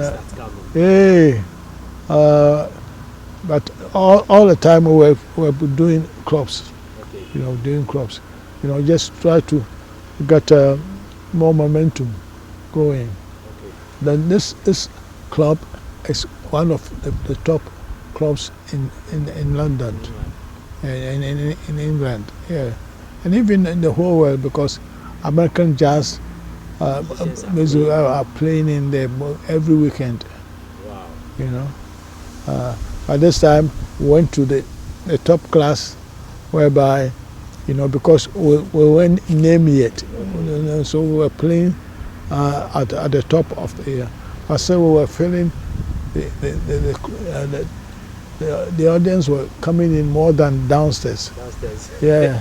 but all the time we were doing crops. Doing crops. Just try to get more momentum going. Then this club is one of the top clubs in London, in England, yeah, and even in the whole world because American jazz music are playing in there every weekend. Wow. By this time we went to the top class, whereby because we weren't named yet, so we were playing at the top of the year. So we were feeling the audience were coming in more than downstairs. Yeah,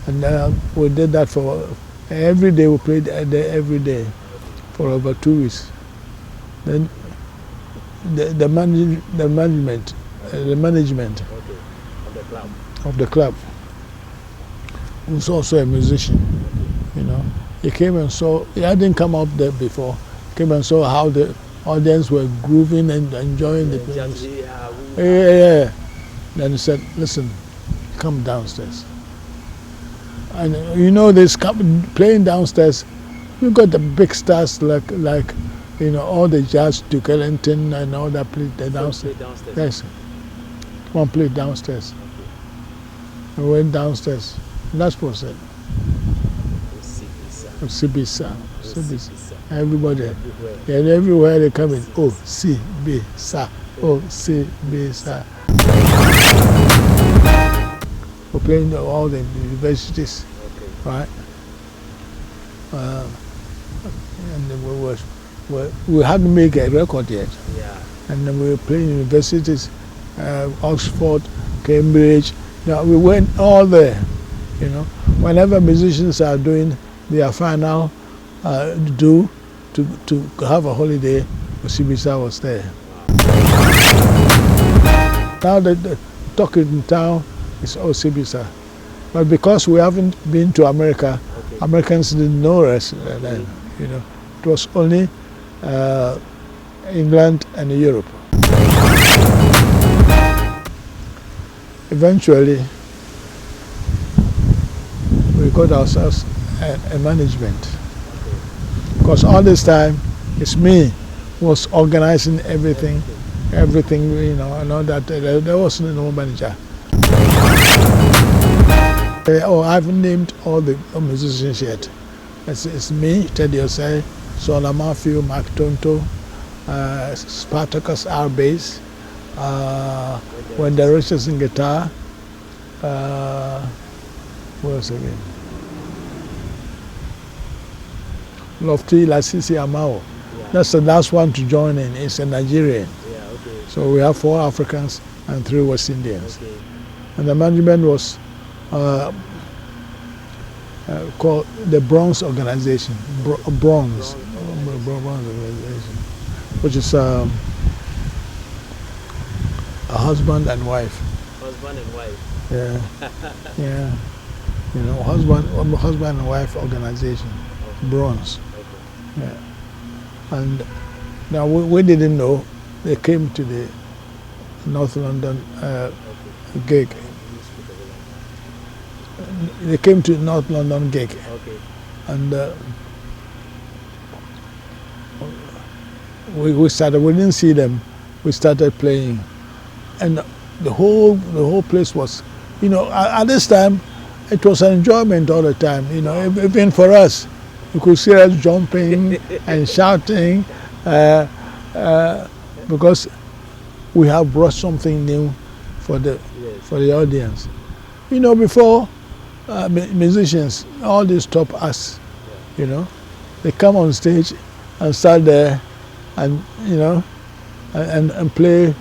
and we did that for every day. We played there every day for over 2 weeks. Then the management of the club was also a musician. He came and saw. He hadn't come up there before. Came and saw how the audience were grooving and enjoying the music. Yeah. Then he said, "Listen, come downstairs." And this playing downstairs, you got the big stars like all the jazz, Duke Ellington and all that played downstairs. Yes, come on, play downstairs. We went downstairs. And that's what I said. Osibisa. Everybody. And everywhere they come in. Osibisa. Osibisa. We're playing all the universities. Right? And we hadn't made a record yet. Yeah. And then we were playing universities, Oxford, Cambridge. Now we went all there, Whenever musicians are doing their final to have a holiday, Osibisa was there. Now the talk in town is Osibisa, but because we haven't been to America, Americans didn't know us then. It was only England and Europe. Eventually, we got ourselves a management. Because all this time, it's me who was organizing everything, and all that. There was no manager. I haven't named all the musicians yet. It's me, Teddy Osei, Sola Matthew, Mark Tonto, Spartacus R bass, when the Richardson guitar, what else again? Lofty Lasisi Amao. Yeah. That's the last one to join in. It's a Nigerian. Yeah, okay. So we have 4 Africans and 3 West Indians. Okay. And the management was called the Bronze Organization, Bronze Organization, which is a husband and wife. Husband and wife. Yeah, yeah. You know, husband and wife organization, Bronze. Yeah. And now we didn't know. They came to the North London gig. They came to North London gig. Okay. And we started. We didn't see them. We started playing, and the whole place was, you know, at this time, it was an enjoyment all the time. You know, even for us, you could see us jumping and shouting, because we have brought something new for the audience. You know, before musicians, all these top acts, you know, they come on stage and start there, and you know, and play, you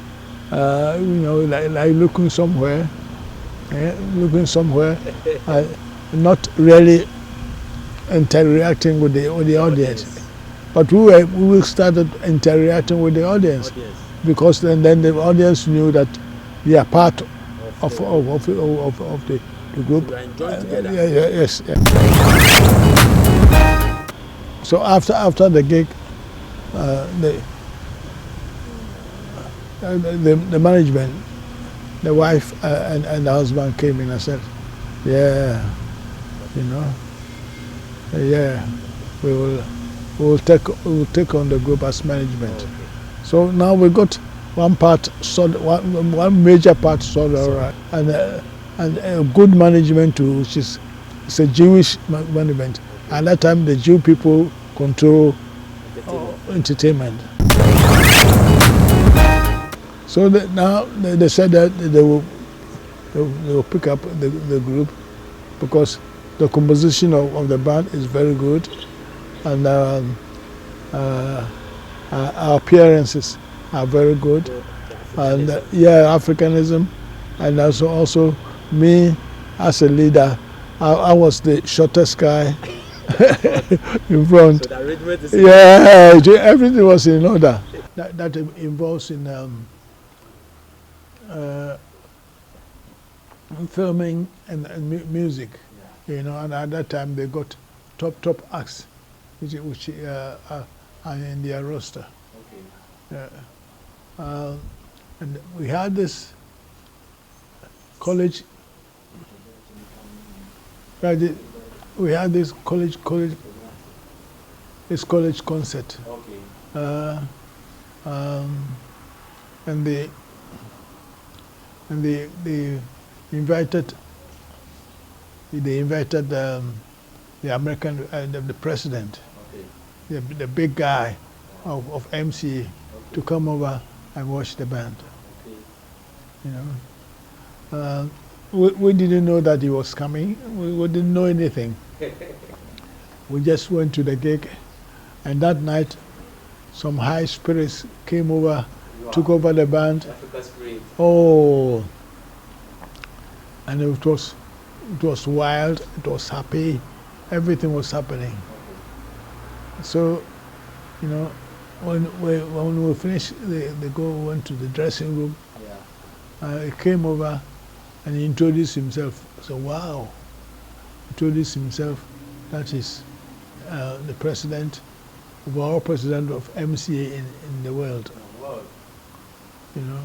know, like looking somewhere, not really interacting with the audience. But we started interacting with the audience, because then the audience knew that we are part of the group. Yes. Yeah. So after the gig, the management, the wife and the husband came in and said, "Yeah, you know, yeah, we will take on the group as management." So now we got one major part sorted out, and a good management too, which is it's a Jewish management. At that time, the Jew people control entertainment. So now they said that they will pick up the group, because the composition of the band is very good, and our appearances are very good, and Africanism, and also me as a leader, I was the shortest guy in front. So the arrangement is everything was in order. That involves in filming and music, you know, and at that time they got top acts, which are in their roster. And we had this college. We had this college concert. And they invited the American the president, the big guy of MCA, to come over and watch the band. You know, we didn't know that he was coming. We didn't know anything. We just went to the gig, and that night, some high spirits came over, took over the band. Oh, and it was wild. It was happy. Everything was happening. So, you know, when we finished, they went to the dressing room. He came over and he introduced himself. So wow, introduced himself. That is the president, overall president of MCA in the world. You know,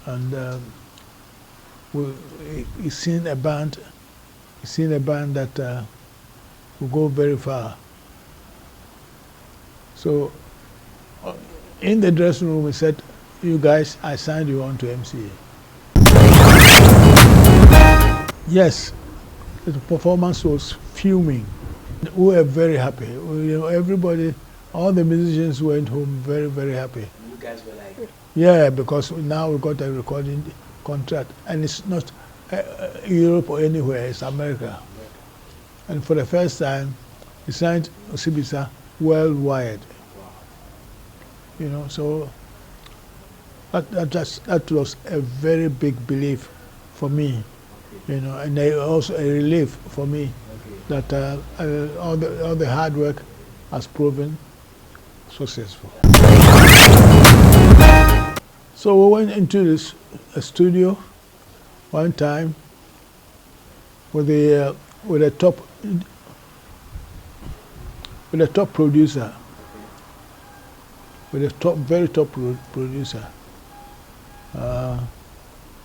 and he's seen a band. He's seen a band that will go very far. So in the dressing room, he said, "You guys, I signed you on to MCA." Yes, the performance was fuming. We were very happy. You know, everybody, all the musicians went home very, very happy. You guys were like, yeah, because now we got a recording contract, and it's not Europe or anywhere, it's America. And for the first time, he signed Osibisa worldwide. You know, so that was a very big belief for me, you know, and they also a relief for me that all the hard work has proven successful. So we went into this studio one time with a top producer, with a very top producer,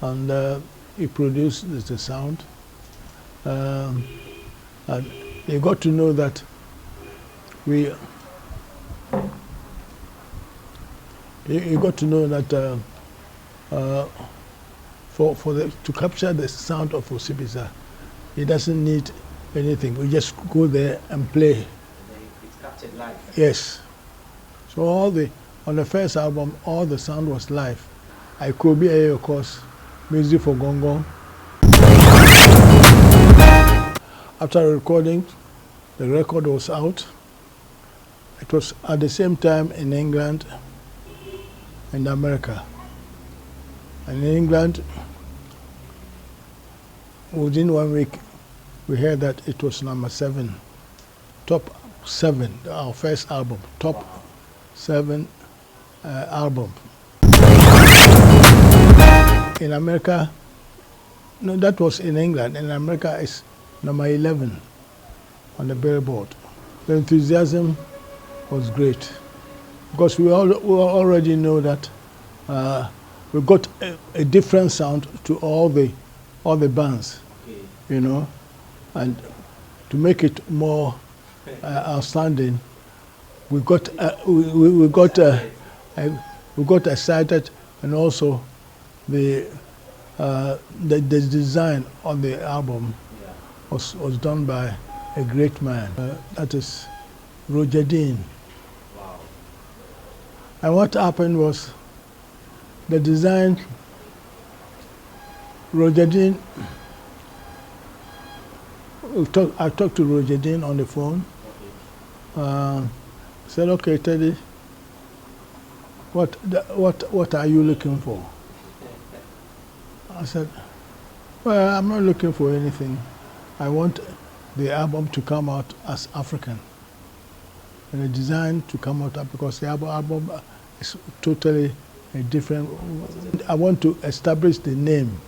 and he produced the sound, and you got to know that you got to know that to capture the sound of Osibisa, it doesn't need anything. We just go there and play. It's captured live. Yes. So on the first album, all the sound was live. I could be, of course, music for Gong Gong. After recording, the record was out. It was at the same time in England and America. And in England, within 1 week, we heard that it was number 7, top 7, our first album, top 7 album. In America, no, that was in England. In America, it's number 11 on the Billboard. The enthusiasm was great because we already know that we got a different sound to all the bands, you know, and to make it more outstanding, we got excited, and also the design on the album was done by a great man. That is Roger Dean. Wow. And what happened was the design. Roger Dean. I talked to Roger Dean on the phone. Said, "Okay, Teddy, what are you looking for?" I said, "Well, I'm not looking for anything. I want the album to come out as African, and the design to come out because the album is totally a different. I want to establish the name,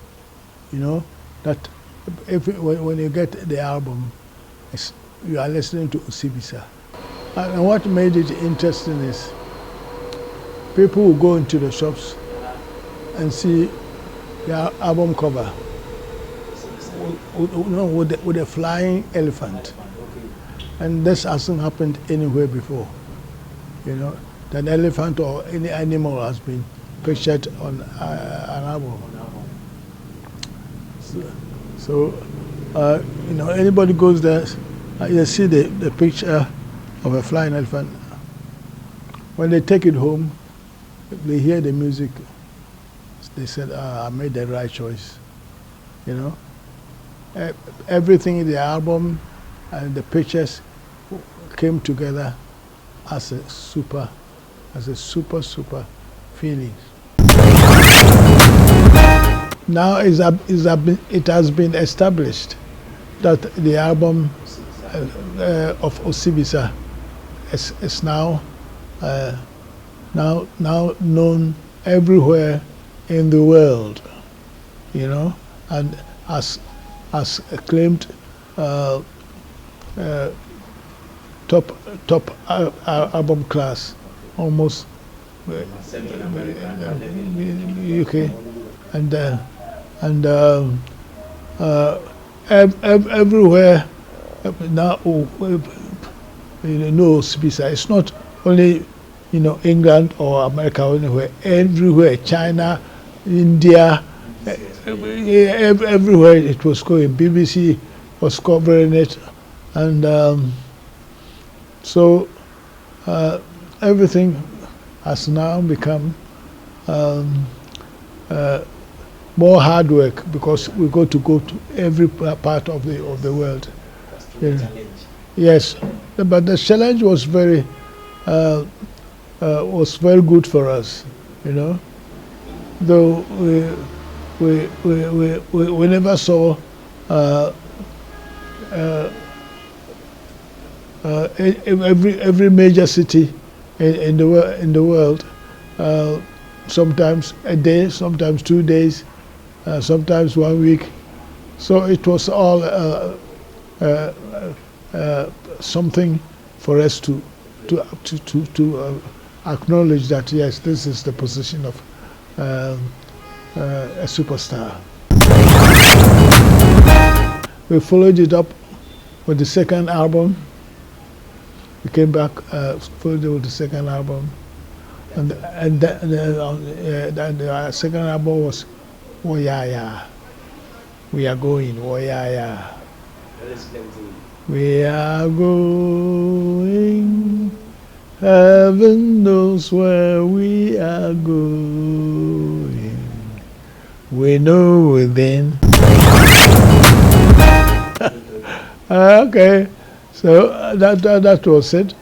you know, that when you get the album, you are listening to Osibisa. And what made it interesting is people will go into the shops and see the album cover with a flying elephant. And this hasn't happened anywhere before. You know, that an elephant or any animal has been pictured on an album. So you know, anybody goes there, you see the picture of a flying elephant. When they take it home, they hear the music. They said, "I made the right choice." You know, everything in the album and the pictures came together as a super feeling. Now it has been established that the album of Osibisa is now known everywhere in the world, you know, and has acclaimed top album class almost UK and everywhere now. You know, Osibisa. It's not only, you know, England or America or anywhere. Everywhere, China, India, everywhere it was going. BBC was covering it, and so everything has now become more hard work because we go to every part of the world. Yeah. Yes, but the challenge was very good for us, you know. Though we never saw every major city in the world. Sometimes a day, sometimes 2 days, sometimes 1 week. So it was all something for us to acknowledge that yes, this is the position of a superstar. We followed it up with the second album. We came back, followed it with the second album, and the second album was "Oh Yeah Yeah." We are going, oh yeah yeah. We are going, heaven knows where we are going. We know within. Okay, so that was it,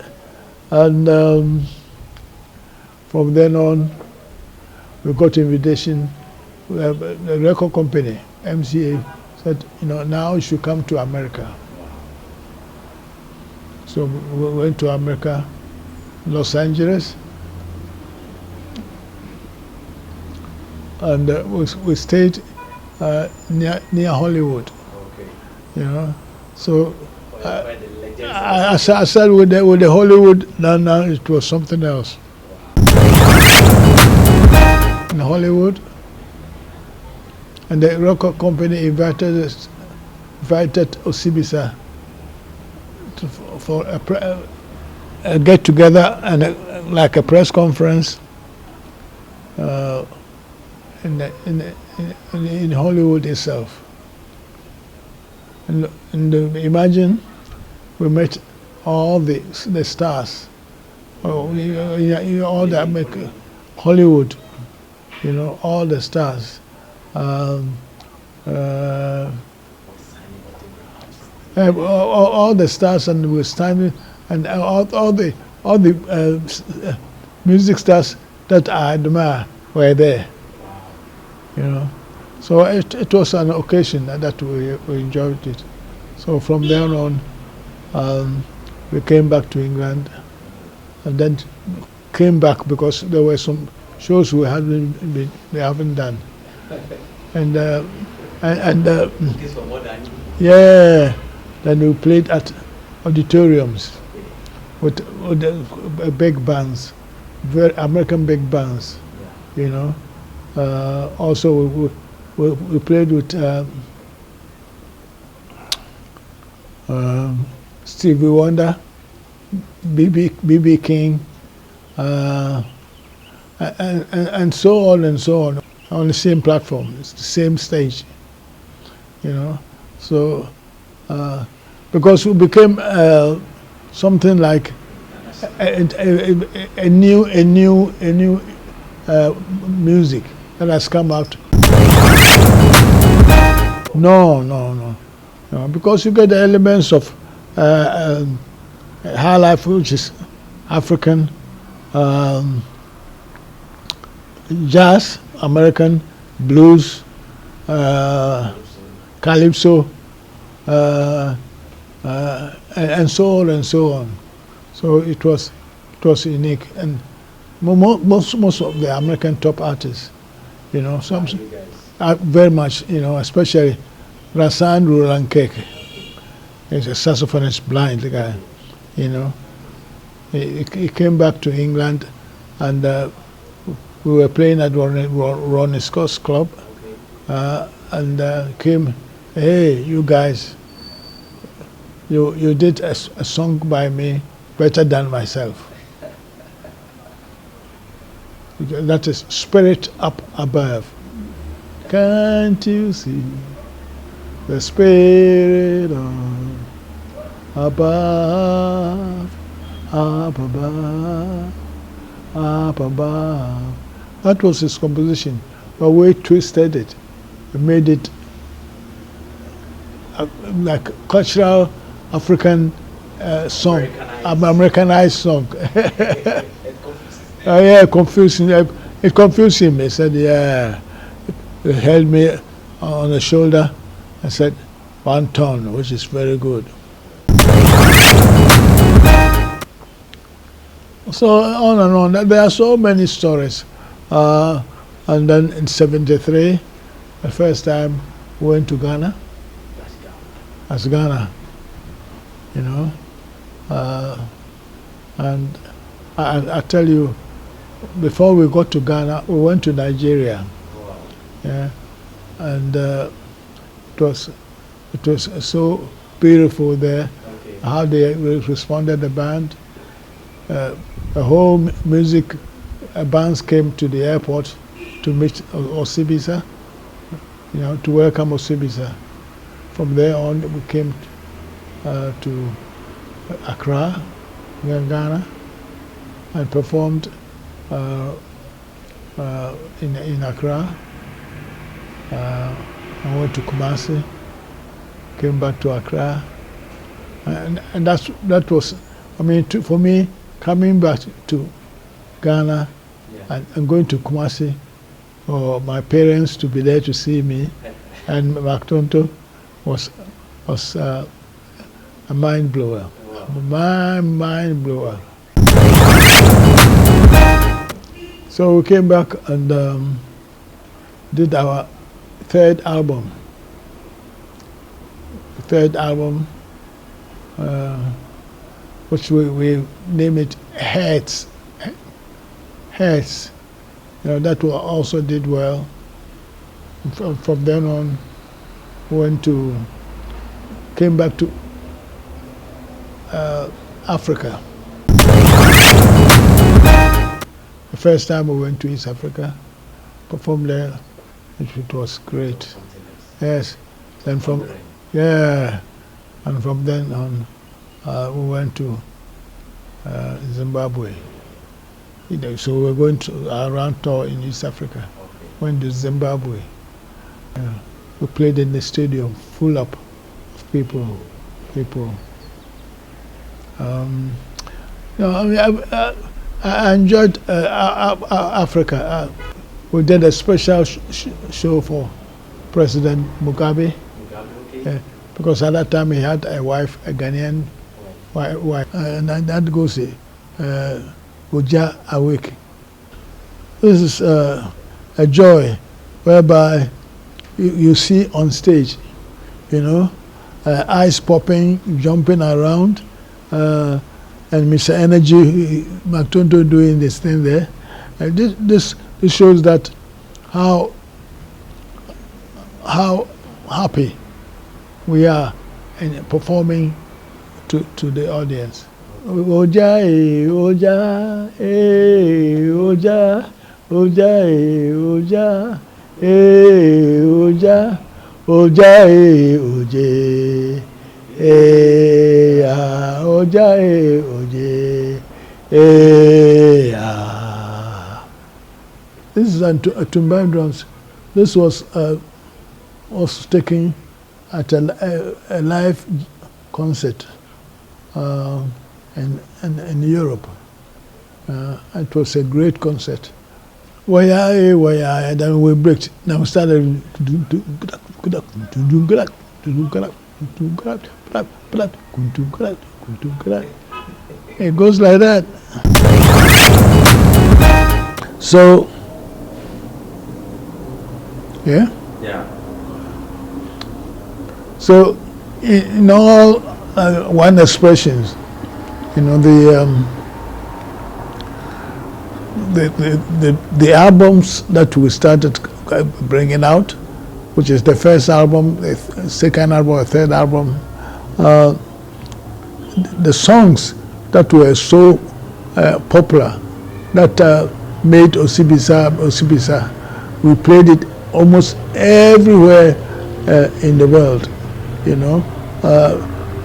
and from then on, we got invitation. The record company, MCA, said, now you should come to America. So we went to America, Los Angeles, and we stayed near Hollywood. Okay. So I started with the Hollywood. Now it was something else. In Hollywood, and the record company invited Osibisa for a get together and like a press conference in Hollywood itself. And imagine we met all the stars, all that make Hollywood, all the stars. All the stars, and we were standing, and all the music stars that I admire were there. So it was an occasion that we enjoyed it. So from there on, we came back to England, and then came back because there were some shows we haven't done, and yeah, then we played at auditoriums with big bands, very American big bands, Also, we played with Stevie Wonder, B.B. King, and so on and so on the same platform. It's the same stage, So because we became something like a new music that has come out. No, because you get the elements of high life, which is African, jazz, American, blues, calypso, and so on and so on. So it was unique, and most of the American top artists, some very much, especially Rasan Rulankeke. He's a saxophonist, blind guy, He came back to England, and we were playing at Ronnie Scott's club, and came, hey, you guys, you did a song by me better than myself. That is Spirit Up Above. Can't you see the Spirit up above, up above, up above? That was his composition, but we twisted it. We made it like cultural African song, Americanized song. Yeah, confusing. It confused him. He said, yeah. he held me on the shoulder and said, 1 ton, which is very good. So on and on. There are so many stories. And then in '73, the first time we went to Ghana. As Ghana, you know. And I tell you, before we got to Ghana, we went to Nigeria. Yeah, and it was so beautiful there. Okay. How they responded, the band. The whole music bands came to the airport to meet Osibisa, you know, to welcome Osibisa. From there on, we came to Accra, Ghana, and performed in Accra. I went to Kumasi, came back to Accra, and that was, I mean, for me, coming back to Ghana, yeah, and going to Kumasi, or my parents to be there to see me, and Mactonto was a mind blower. Wow. Mind blower. So we came back and did our third album. Which we name it Heads. Heads. You know, that also did well. From then on, came back to Africa. The first time we went to East Africa, performed there, it was great. Yes. Then and from then on, we went to Zimbabwe. You know, so we were going to around tour in East Africa. Okay. Went to Zimbabwe. We played in the stadium, full up of people. You know, I mean, I enjoyed Africa. We did a special show for President Mugabe. Okay. Because at that time he had a wife, a Ghanaian wife, and that goes Uja Awake. This is a joy whereby you see on stage, you know, eyes popping, jumping around, and Mr. Energy, Mactonto doing this thing there. And this shows that how happy we are in performing to the audience. Oja, oja, oja, oja, oja, oja, oja, oje, oja, oje, This is Tumbang drums. This was taken at a live concert in Europe. It was a great concert. And then we break. Now we started. It goes like that. So, yeah. Yeah. So, in all one expressions, you know, the albums that we started bringing out, which is the first album, the second album, the third album, the songs that were so popular that made Osibisa, we played it almost everywhere in the world, you know,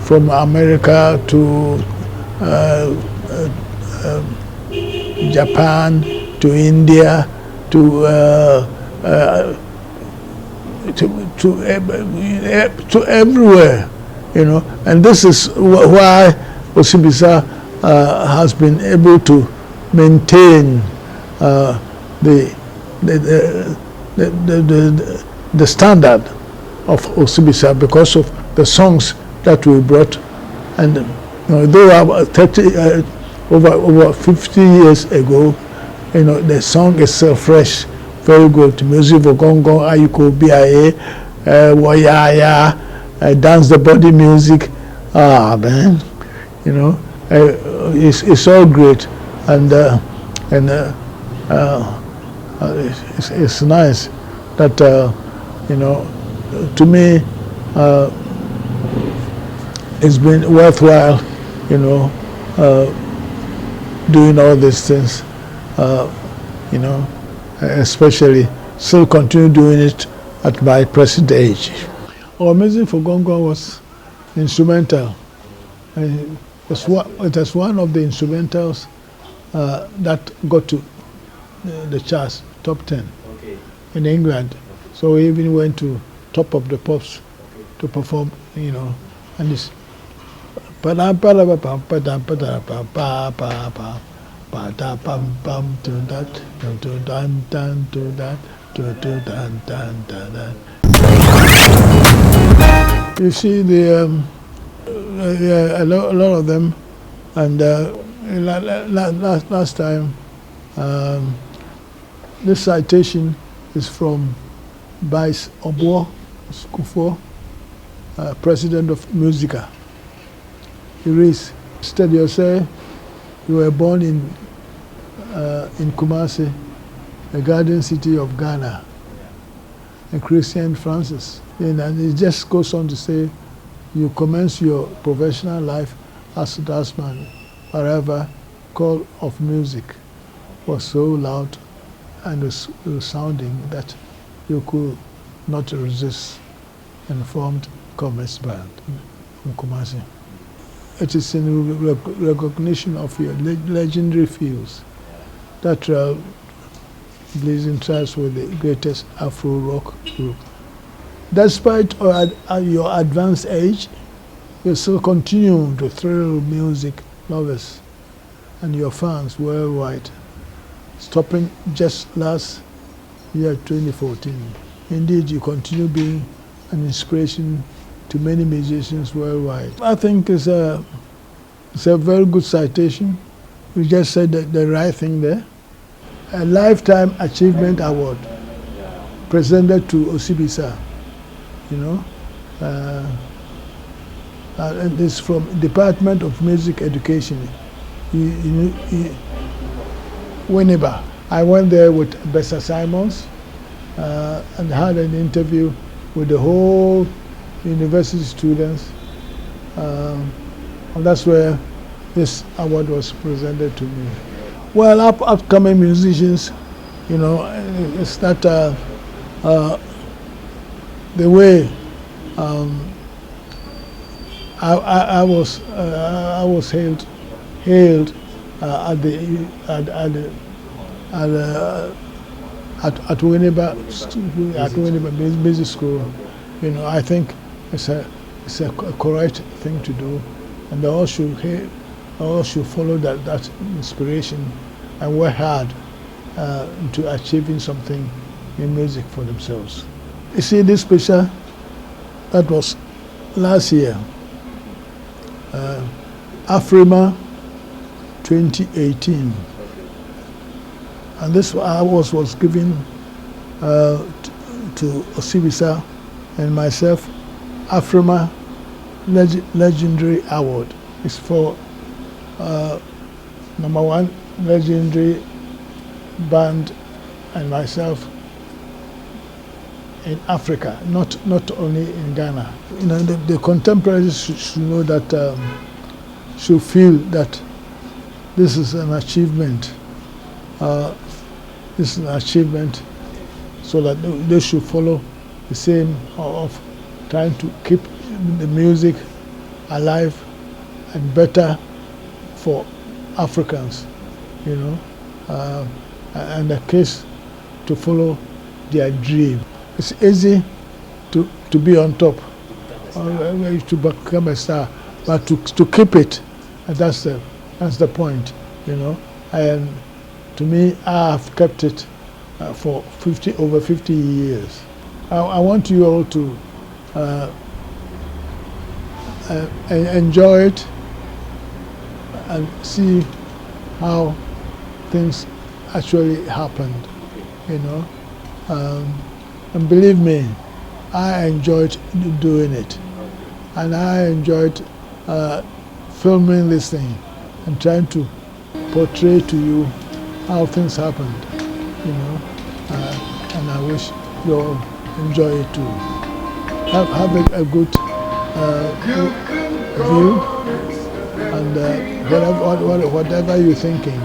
from America to Japan to India to everywhere, you know, and this is why Osibisa has been able to maintain the the standard of Osibisa because of the songs that we brought, and though over 50 years ago, the song is still fresh, very good. Music for Gongo, Ayuko, BIA, Wayaya, dance the body music. Man, it's all great, and it's nice that to me it's been worthwhile, doing all these things, especially still continue doing it at my present age. Our music for Gongo was instrumental. It was one of the instrumentals that got to the charts, top 10 in England. So we even went to Top of the Pops to perform, and it's you see a lot of them, and last time this citation is from Vice Obo Skufo, president of Musica. He reads, Teddy Osei, you were born in Kumasi, a garden city of Ghana, a Christian Francis. And it just goes on to say, you commence your professional life as a dustman, wherever call of music was so loud and resounding that you could not resist, and formed Commerce Band in Kumasi. It is in recognition of your legendary fields that Blazing Tracks were the greatest Afro rock group. Despite your advanced age, you still continue to thrill music lovers and your fans worldwide, stopping just last year, 2014. Indeed, you continue being an inspiration to many musicians worldwide. I think it's a very good citation. You just said the right thing there. A Lifetime Achievement Award presented to Osibisa, and it's from Department of Music Education, Winneba. I went there with Bessa Simons and had an interview with the whole university students, and that's where this award was presented to me. Well, upcoming musicians, it's not the way I was hailed at Winneba Music School. I think it's a correct thing to do, and they all should follow that inspiration and work hard to achieving something in music for themselves. You see this picture that was last year, Afrima 2018, and this award was given to Osibisa and myself. Afrima Legendary Award is for #1 legendary band and myself in Africa, not only in Ghana. The contemporaries should know that, should feel that this is an achievement. This is an achievement, so that they should follow the same of trying to keep the music alive and better for Africans, and the case to follow their dream. It's easy to be on top, to become a star, but to keep it, that's the point, And to me, I have kept it for over 50 years. I want you all to enjoy it and see how things actually happened, you know. And believe me, I enjoyed doing it, and I enjoyed filming this thing and trying to portray to you how things happened, you know. And I wish you all enjoy it too. Have a good view, and whatever you're thinking, you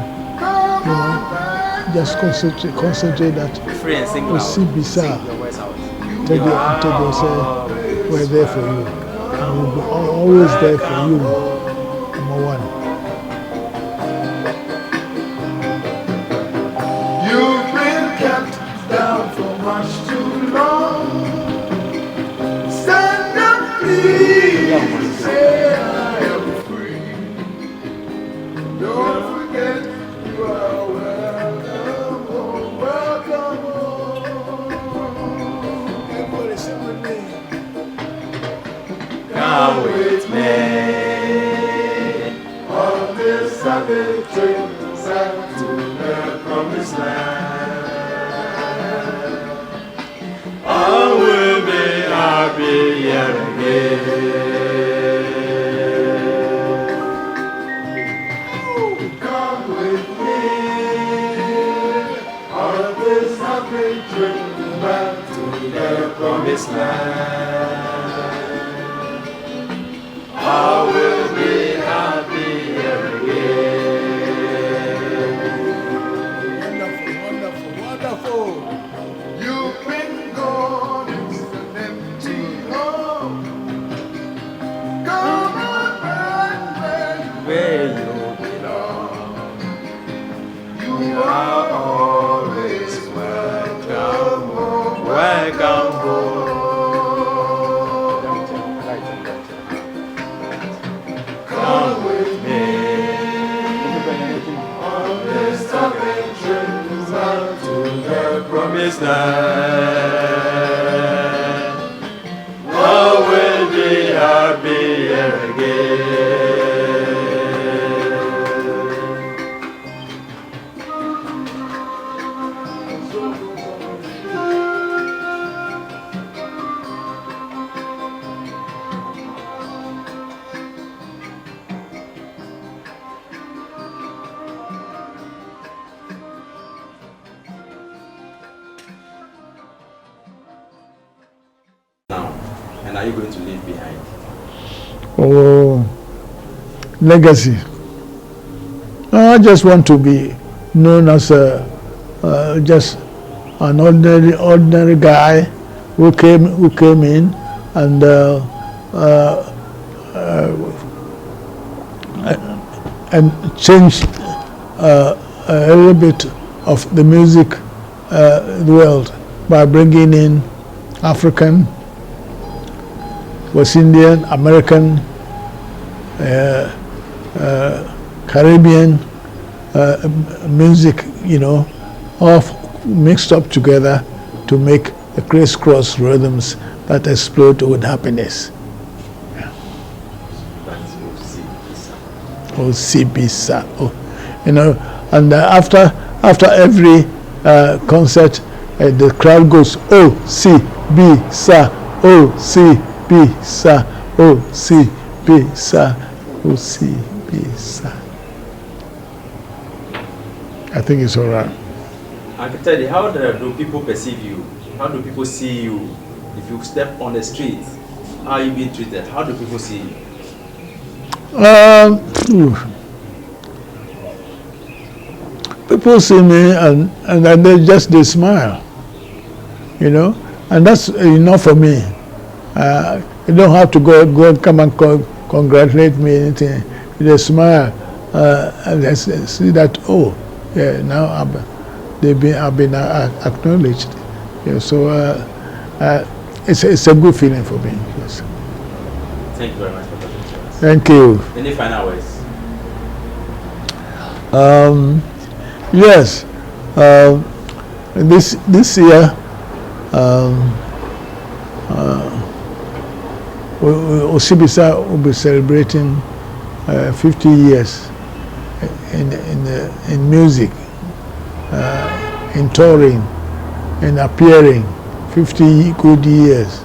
know, just concentrate that Osibisa, Teddy Osei, we're there for you. And we'll be always there for you, number one. You've been kept down for much too long. Stand up, please, say I am free. Don't forget you are welcome home, welcome home. Everybody sing with me. Come with me on this Sunday trip back to the promised land. I will be happy here again. Come with me on this happy trip back to the promised land. I will be happy here again. Wonderful, wonderful, wonderful. You've been gone, it's an empty home. Come on back where you belong. You are always welcome home. Welcome home. Come with me on this stopping trip back to the promised land. I will be happy here again. Now, and are you going to leave behind? Oh, legacy. I just want to be known as just an ordinary guy who came in and changed a little bit of the music world by bringing in African, West Indian, American, Caribbean music, you know, all mixed up together to make the crisscross rhythms that explode with happiness. That's Osibisa. Osibisa, you know, and after every concert, the crowd goes Osibisa, Osibisa, Osibisa, Osibisa. I think it's all right. Uncle Teddy, how do people perceive you? How do people see you? If you step on the street, how are you being treated? How do people see you? People see me and they smile, you know, and that's enough for me. You don't have to go and come and congratulate me anything. They smile and they see that, oh, yeah, now I've been acknowledged. Yeah, so it's a good feeling for me. Yes. Thank you very much for talking to us. Thank you. Any final words? Yes. this year, Osibisa will be celebrating 50 years in music, in touring, in appearing. 50 good years,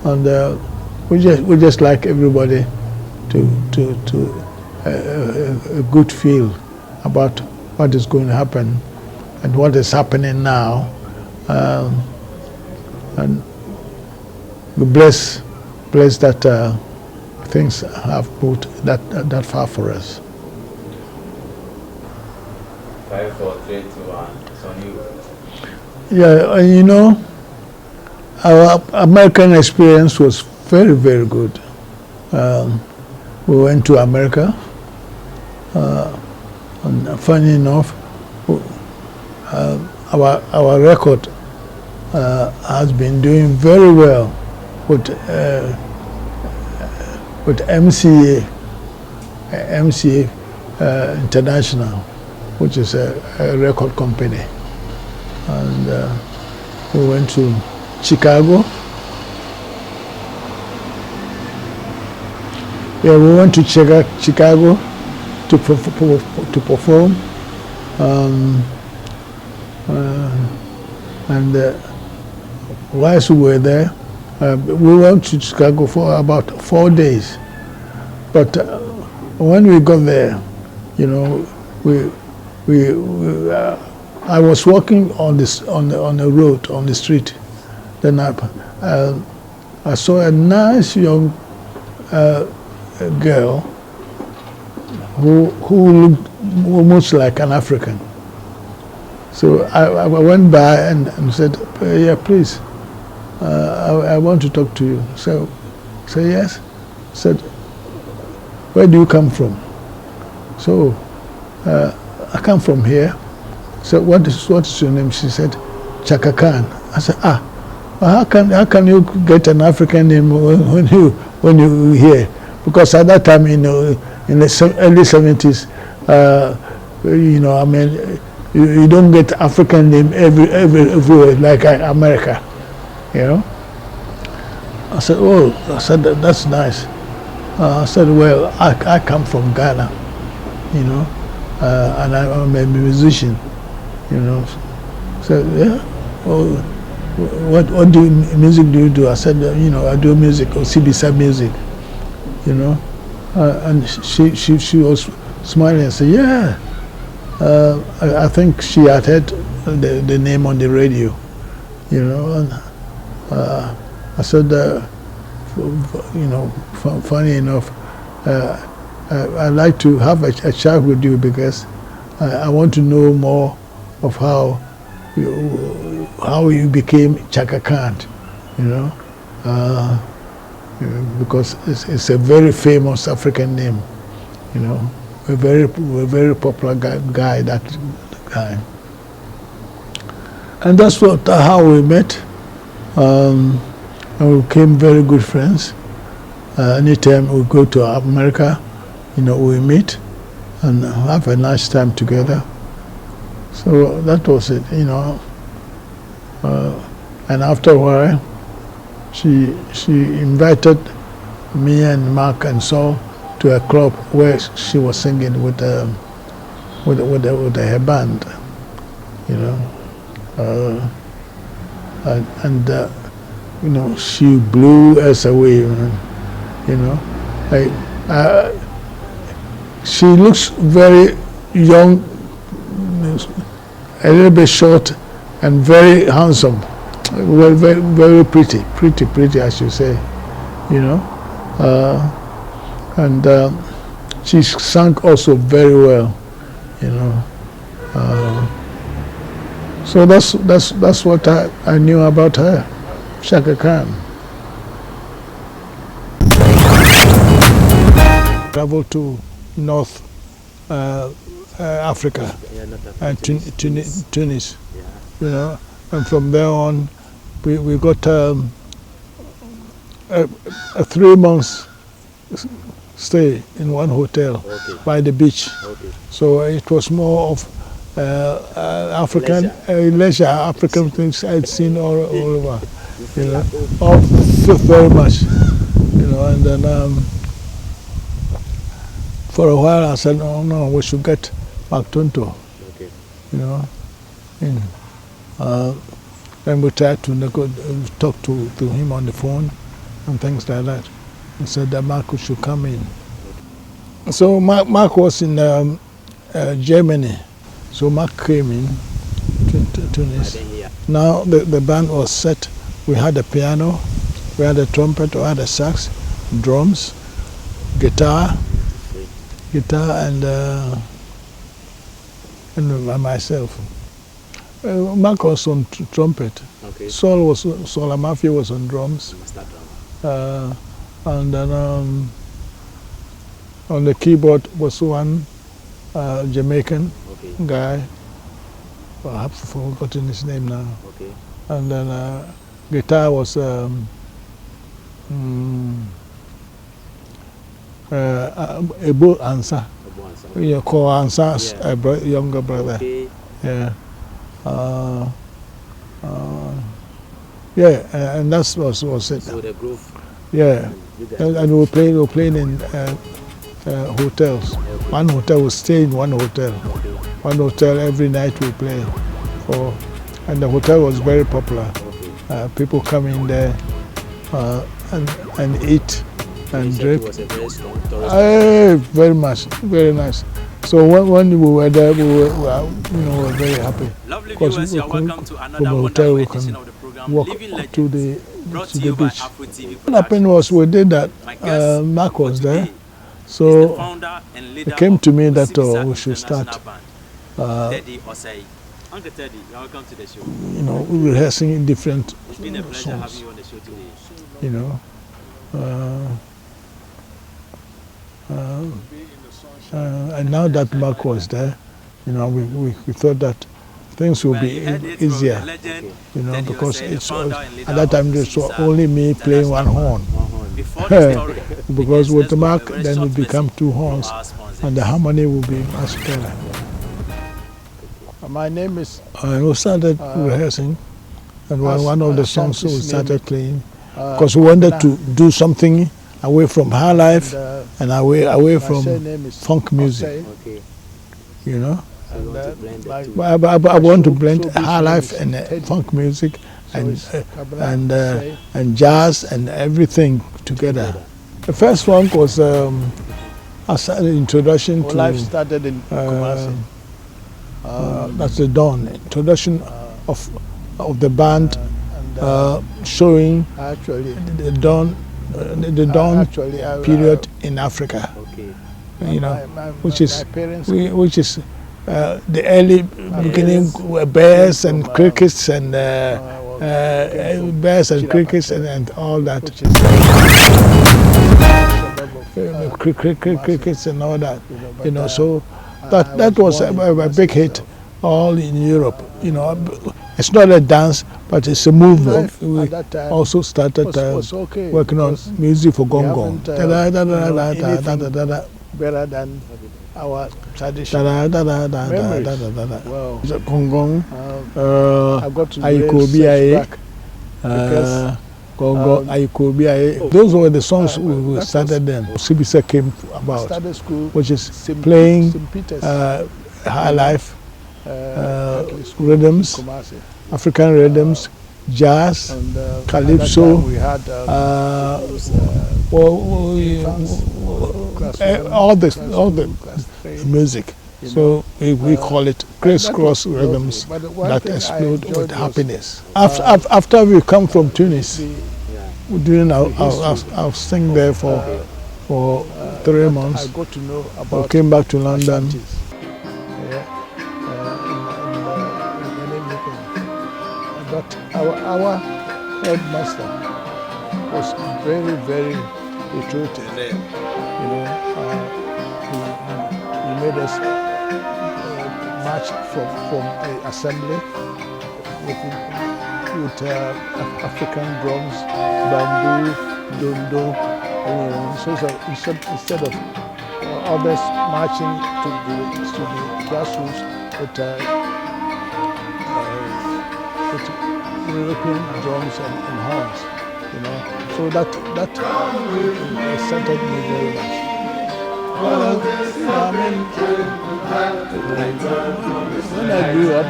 and we just like everybody to a good feel about what is going to happen and what is happening now, and we bless that things have moved that far for us. 5, 4, 3, 2, 1. It's on you. Yeah, you know, our American experience was very, very good. We went to America, and funny enough, our record has been doing very well with MCA International, which is a record company. And we went to Chicago. Yeah, we went to Chicago to perform, and whilst we were there, we went to Chicago for about 4 days. But when we got there, you know, I was walking on the road, on the street. Then I saw a nice young girl who looked almost like an African. So I went by and said, "Yeah, please, I want to talk to you." So, yes. Said, "Where do you come from?" So, "I come from here." So what is your name? She said, Chaka Khan. I said, well, how can you get an African name when you here? Because at that time, you know, in the early 70s, you know, I mean, you don't get African name everywhere like America, you know. I said, oh, that's nice. I said, well, I come from Ghana, you know, and I'm a musician. You know, so yeah. Well, what music do you do? I said, you know, I do music, Osibisa music. You know, and she was smiling and said, yeah. I think she had heard the name on the radio. You know, and I said, you know, funny enough, I'd like to have a chat with you because I want to know more of how you became Chaka Khan, you know, because it's a very famous African name, you know, a very popular guy, that guy. And that's how we met, and we became very good friends. Anytime we go to America, you know, we meet and have a nice time together. So that was it, you know. And after a while, she invited me and Mark and Saul to a club where she was singing with her band, you know. And you know, she blew us away, you know. She looks very young, a little bit short, and very handsome. Well, very pretty, I should say, you know. And she sang also very well, you know. So that's what I knew about her, Chaka Khan. Traveled to North Africa, Tunis, you know, and from there on, we got a 3 months stay in one hotel by the beach. So it was more of African leisure, African things I'd seen all over, you know, all very much, you know. And then for a while I said, no, we should get Mark Tonto, you know. Then we tried to talk to him on the phone and things like that. He said that Mark should come in. So Mark was in Germany. So Mark came in to Tunis. Now the band was set. We had a piano, we had a trumpet, we had a sax, drums, guitar, and myself. Mark was on trumpet. Saul Amafia was on drums. And then on the keyboard was one Jamaican guy. Well, I have forgotten his name now. And then guitar was Ebo Ansa. You call Ansa's younger brother. Yeah. And that was it. So the groove. Yeah, and we were playing in hotels. One hotel, we stay in one hotel. One hotel every night we play. And the hotel was very popular. People come in there and eat and drink. It was a very strong tourist. Very much, very nice. So when we were there, we were very happy. Lovely viewers, you are welcome to another hotel, wonderful edition of the program, walk Living Legends, to the beach. Afro TV What happened was we did that. Mark was there, so it came to me that we should start. Teddy Osei. Uncle Teddy, you are welcome to the show. You know, we were rehearsing in different It's been a pleasure songs. having you on the show today. You know, and now that Mark was there, you know, we thought that things would be easier, you know, because it's at that time it was only me playing one horn. Because with Mark, then it become two horns, and the harmony will be much better. My name is. We started rehearsing, and one of the songs we started playing, because we wanted to do something away from high life and away from funk music. You know, I want to blend high life and funk music and jazz and everything together. The first one was an introduction to life started in that's the dawn introduction of the band, showing the dawn period in Africa. You know, which is the early beginning bears and crickets and and all that. Crickets and all that. You know, so that was a big hit all in Europe. You know, it's not a dance, but it's a movement. We also started working on music for gong gong. Better than our tradition. Gong gong. Those were the songs we started then. Osibisa came about, which is playing high life rhythms, African rhythms, jazz, calypso, all the music. So we call it crisscross rhythms that explode with happiness. After we come from Tunis, during our staying there for 3 months, we came back to London. But our headmaster was very, very patriotic. You know, he made us march from the assembly with African drums, bamboo, dondo. So instead of others marching to the grassroots, with European drums and horns, you know. So that excited me very much. Well, I mean, when I grew up,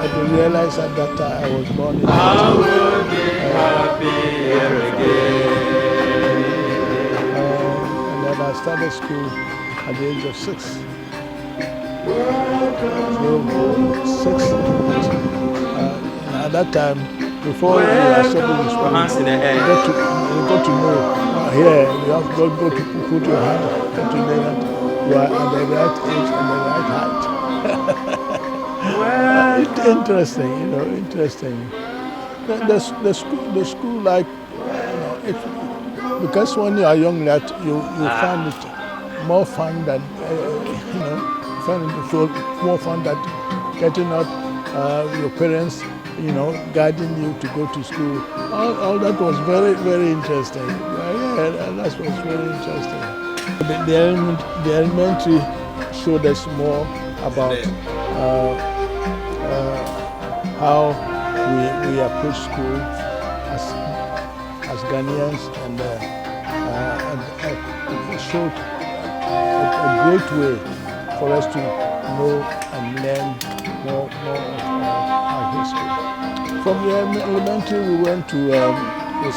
I realized that I was born in and then I started school at the age of 6. So 6. At that time, before you are starting in school, you got to know. Here, you have got to put your hand to know that you are at the right age and the right height. It's interesting, you know, interesting. The school, like, you know, because when you are young, that you find it more fun than, you know, find it more fun than getting up, your parents, you know, guiding you to go to school. All that was very, very interesting. Yeah, that was very interesting. The elementary showed us more about how we approach school as Ghanaians, and it showed a great way for us to know and learn more of our history. From the elementary, we went to the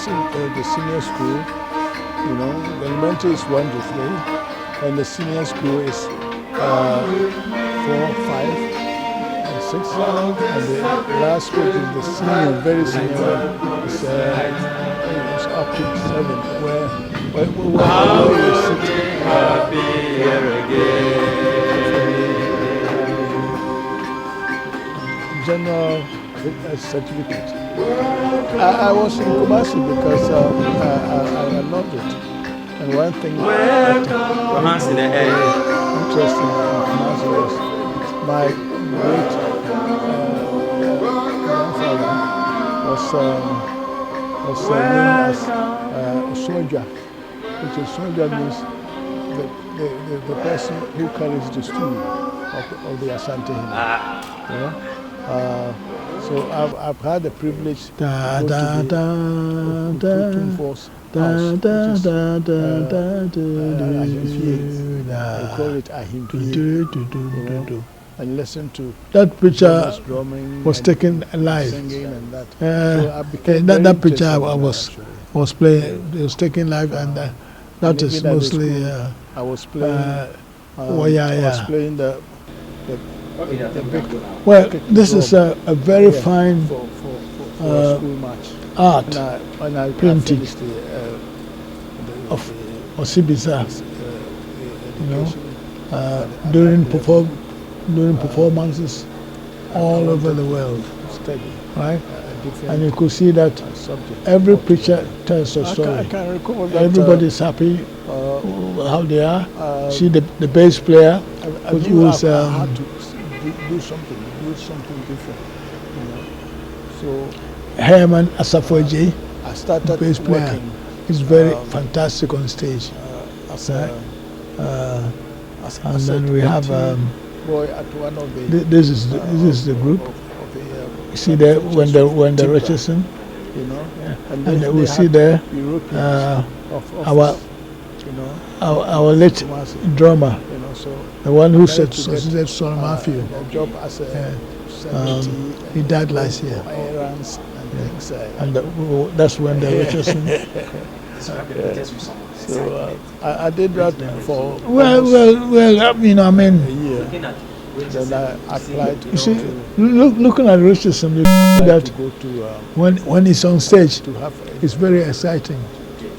senior school. You know, the elementary is 1 to 3, and the senior school is 4, 5, and 6. And the last school is the senior, very senior one. It's up to 7, where you sit. General certificate. I was in Kumasi because I loved it. And one thing that was interesting in Kumasi was my great grandfather was known as Soja, which is Soja means the person who carries the stool of the Asante Hymn. Yeah? So I've had the privilege to go to the Force House, which is they call it Ahimfie, and listen to that picture drumming was taken live. Singing and that. So that picture was playing. It was taken live, and that is mostly. I was playing. I was playing the big. Well, this is a very fine for school match. Art When I painting finished of Osibisa, you know, during performances all over the world, right? And you could see that every picture tells a story. I can recall that everybody's happy how they are. See the bass player who is had to do something different, you know. So Herman Asafoje, I started bass player. working. He's very fantastic on stage. And then we have boy at one of the. This is the group. You see there when the Richardson, you know, and then we see there our late drummer, you know, so the one who said Son Matthew. Job as a he died last year, errands and things. and that's when the Richardson. So I did that for Well, you know, I mean, a year. Then I applied you see, looking at Richardson, you see that to go to when he's on stage, to have it's very exciting.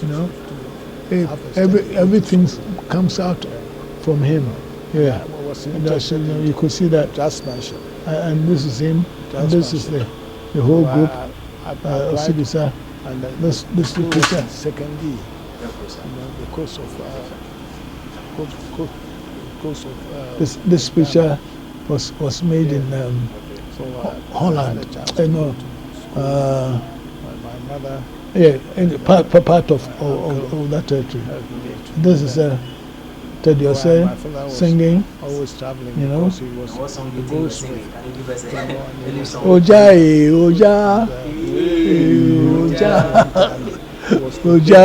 You know, everything comes out from him. Yeah, and that's, you could see that. just mentioned. And this is him, and this is the whole group. Osibisa, And this picture. Secondly, you know, the course of This picture was made in Holland. My mother. Yeah, in part of that territory. This is Teddy Osei my father was singing. always traveling, You know? because he was What song the did you goldsmith. sing? Can you give us a little song? Oja, Oja, Oja, Oja,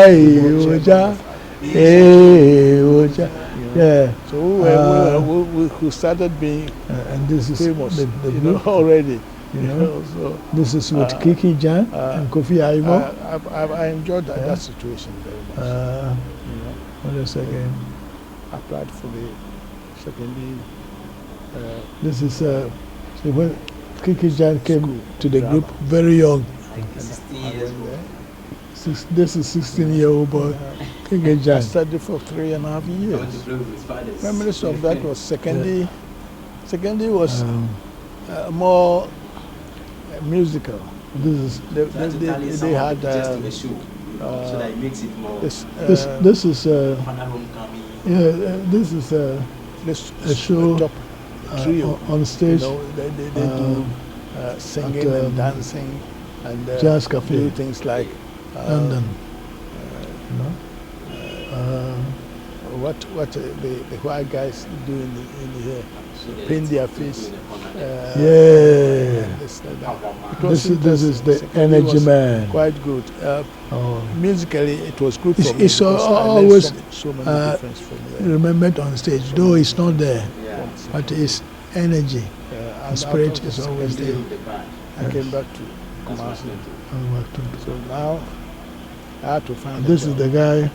Oja, Oja. Yeah. So we started being And this is famous, the you know, group. already. You know, So this is with Kiki Jan and Kofi Aibo. I enjoyed that situation very much. You know, What else again? I applied for the secondary. This is so when Kiki Jan came to the drama. group very young. I think he's 16 years old. This is 16-year-old boy, Kiki I Jan. studied for 3.5 Going to years. play with his fathers. Memories of that was secondary. Secondary was more musical. This is They had just to a show, you know, so that it makes it more this this is Father Homecoming. this is a show top trio. on stage. You know, they do singing at, and dancing and Jazz Cafe. do things like London. You know? what the white guys do in here, So they paint their let face. people in the corner. Yeah. This, like that. This Because is the secondary energy was man. Quite good. Oh. Musically, it was good for me. It's because I learned always so many different from there. remembered on stage, though it's not there, Yeah. but it's energy. And spirit after is the always secondary, The band. I came back to That's what Kumasi. I'm So now I had to find. This a is job. the guy,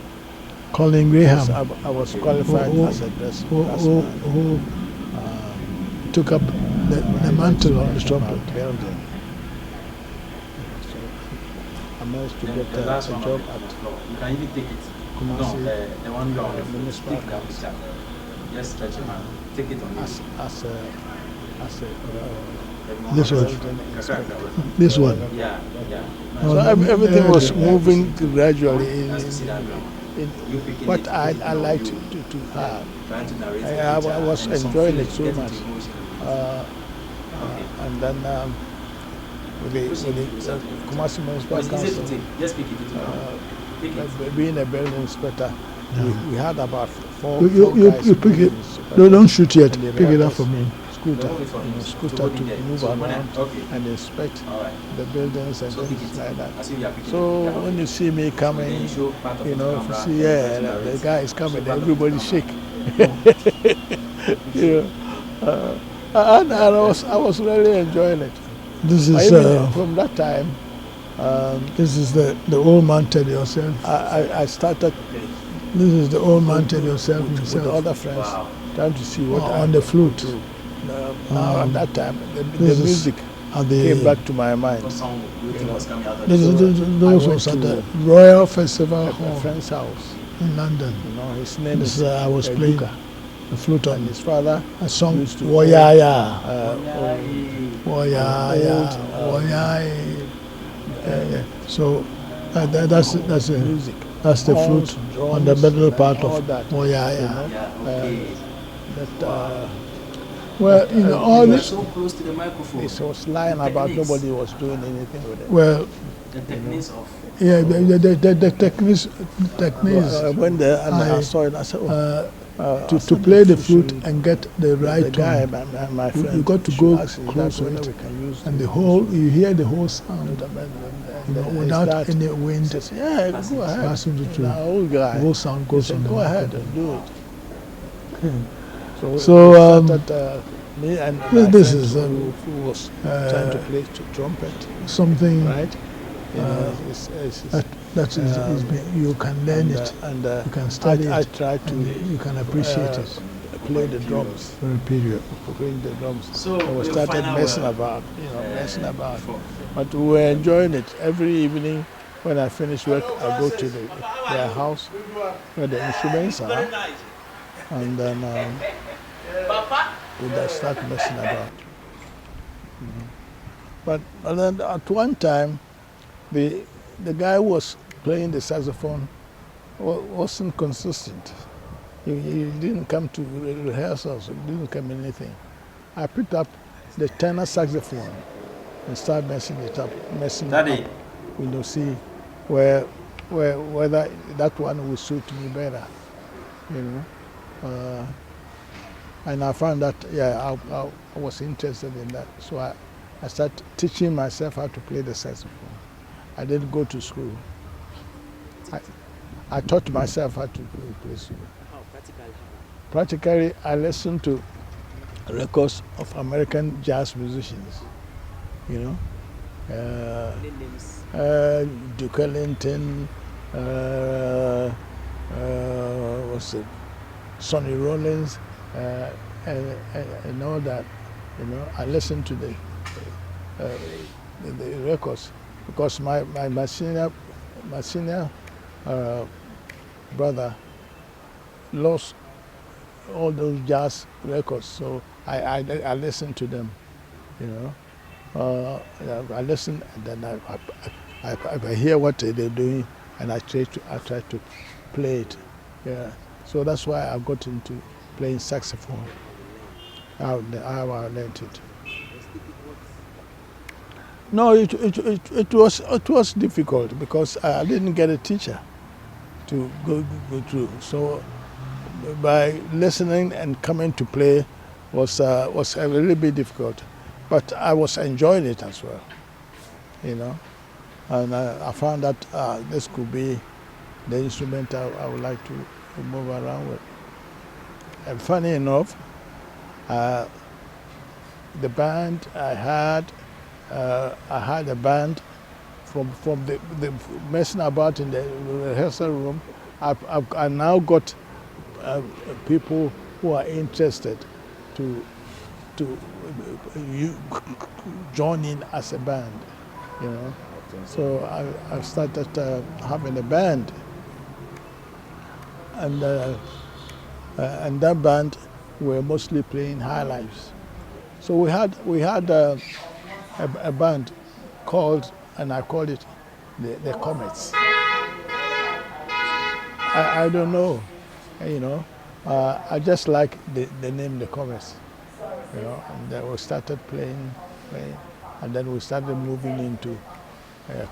Colin Yes, Graham, I was qualified Who- as a dress who dressman. took up the mantle on the trumpet. Building. So I managed to Then get the last a one job on at the floor. You can even take it. Kumasi, No, the one you are on the floor. Municipal Take that Council. picture. Just stretch your hand. Take it on you. as a This one. building inspector. This one. Yeah, yeah. Oh, So everything yeah, was yeah. moving gradually Nice to see that ground. in You picking what it, I you know, like you to have. trying to narrate the I picture was and some enjoying feeling, it so get much. into emotion. Okay. And then with the Kumasi Municipal But it's easy to Council, take. Just pick it. Pick it. being a building inspector, we had about four You guys pick it. building No, don't shoot yet. And they Pick it let up us for me. Scooter, Remove it from you. scooter hold to it there. move So when around okay. and inspect All right. the buildings and So pick things it. like that. As if you are picking So it. Yeah, when okay. you see me Then coming, you show part of you the know, camera, see, then yeah, try to the narrate. guy is coming, Show part of the everybody camera. shake. You know, and I was really enjoying it. This But is even from that time, this is the old man Teddy Osei. I started This is the old man Teddy Osei with himself other friends Wow. trying to see what I on the flute. now at that time the This is music at came the back to my mind. What song do you think was coming out of this the is those I was went at to the Royal Festival A Hall friend's house. in London. You know, his name This, is I was playing Eduka, the flute and on his father a song used to Woyaya. old, Woyaya. Yeah. So that's it. music. That's the horns, flute on the drums, middle part all of that, Woyaya. Yeah, okay. That Well, you know, all You are this. so close to the microphone. it was lying about. Techniques. Nobody was doing anything with it. Well, The techniques of yeah, the techniques. When I I- saw it, I said, To play the flute and get the right the guy, tone, my friend, you got to should go ask his dad close to whether it, we can use and the whole you hear the whole sound, you know, his without dad any wind says, yeah, go ahead. passing through. The old guy. The whole sound He goes said, on the go ahead microphone. and do it. So, we started, me and my this friend is, who was trying to play trumpet, something right? You know, that is you can learn it, and you can study I it, tried to and you can appreciate it. play the drums, For a period. playing the drums. So I we'll started find out messing where- about, messing about. before. But we were enjoying it. Every evening when I finish work, I go to their house where the instruments are, and then we just start messing about. But and then at one time, the guy who was playing the saxophone wasn't consistent. He didn't come to rehearsals. He didn't come anything. I picked up the tenor saxophone and started messing it up, Daddy. see whether that one will suit me better, And I found that, yeah, I was interested in that. So I started teaching myself how to play the saxophone. I didn't go to school. I taught myself how to play saxophone. How practically? Practically, I listened to records of American jazz musicians, you know. Any names? Duke Ellington, what's it, Sonny Rollins, and all that. You know, I listened to the records because my senior brother lost all those jazz records, so I listened to them. You know, I listen, and then I hear what they're doing, and I try to play it. Yeah, so that's why I got into playing saxophone. How I learned it. No, it was difficult because I didn't get a teacher to go through. So by listening and coming to play was a little bit difficult. But I was enjoying it as well, you know. And I found that this could be the instrument I would like to move around with. And funny enough, the band I had a band from the messing about in the rehearsal room. I now got people who are interested to join in as a band, you know. So I started having a band, and that band were mostly playing high lives. So we had a band called, and I called it the Comets. I don't know, you know. I just like the name the Comets. You know, and then we started playing, and then we started moving into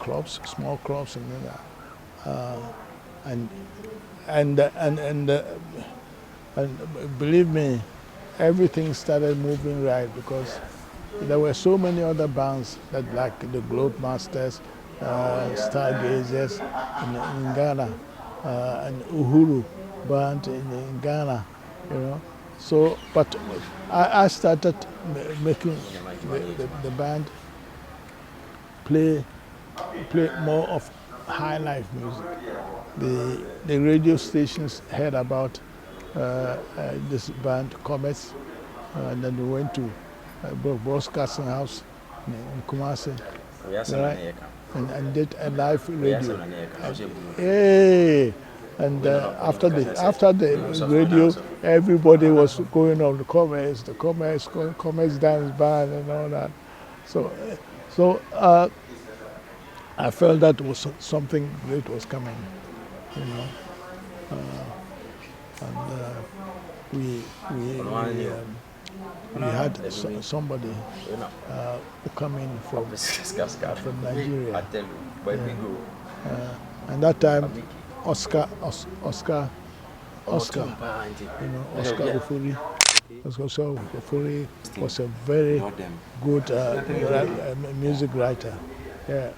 clubs, small clubs, and believe me, everything started moving right because there were so many other bands that like the Globe Masters, Stargazers in Ghana, and Uhuru band in Ghana, you know. So, but I started making the band play more of high life music. The radio stations heard about this band, Comets, and then we went to broadcasting house in Kumasi, right? And did a live radio. Hey! And after the radio, everybody was going on the Comets dance band and all that. So I felt that was something great was coming, you know. We had somebody who came in from Nigeria. And that time, Oscar, you know, Oscar Ofori. Oscar Ofori was a very good music writer. Yeah.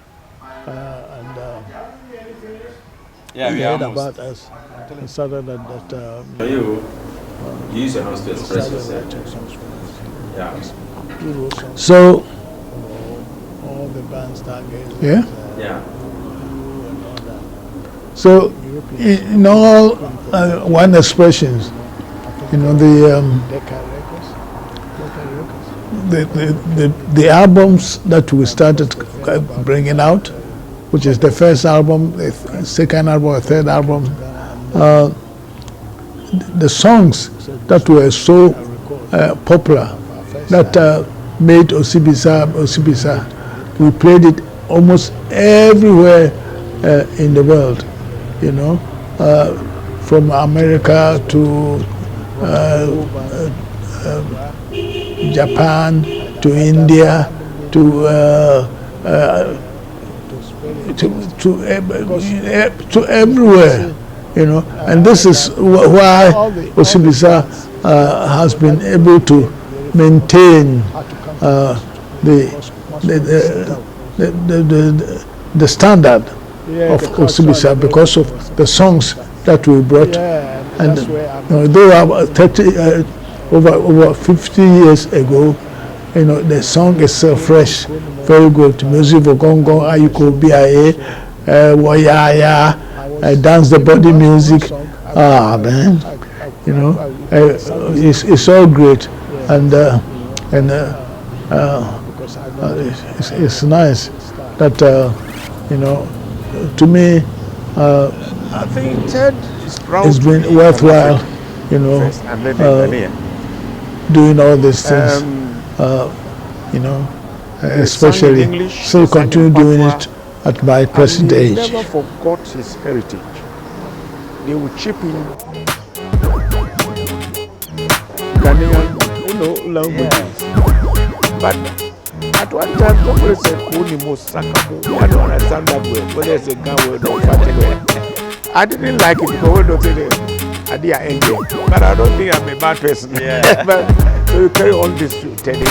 Yeah, he heard about us and started that. You use your hands to express yourself. Yeah. So all the bands stargazers. Yeah. Yeah. So in all one expressions, you know, the albums that we started bringing out, which is the first album, the second album, the third album, the songs that were so popular that made Osibisa, we played it almost everywhere in the world, you know, from America to Japan to India to everywhere, you know, and this is why Osibisa has been able to maintain the standard of Osibisa because of the songs that we brought, and though over 50 years ago, you know, the song is fresh, very good. Music for Gongo, Ayuko Biaye, Wayaya, dance the body music. Man, you know, it's all great, and it's nice that you know, to me, I think Ted is proud. It's been worthwhile, you know, doing all these things, you know, especially still continue doing it at my present age. He never forgot his heritage. They would chip in Ghanaian, you know, languages. But at one time, somebody said, Kuni Mosakabu. I don't understand that word, whether it's a Ghana word or Fati word. I didn't like it because we don't say that I didn't enjoy. But I don't think I'm a bad person. But so you carry on this, Teddy.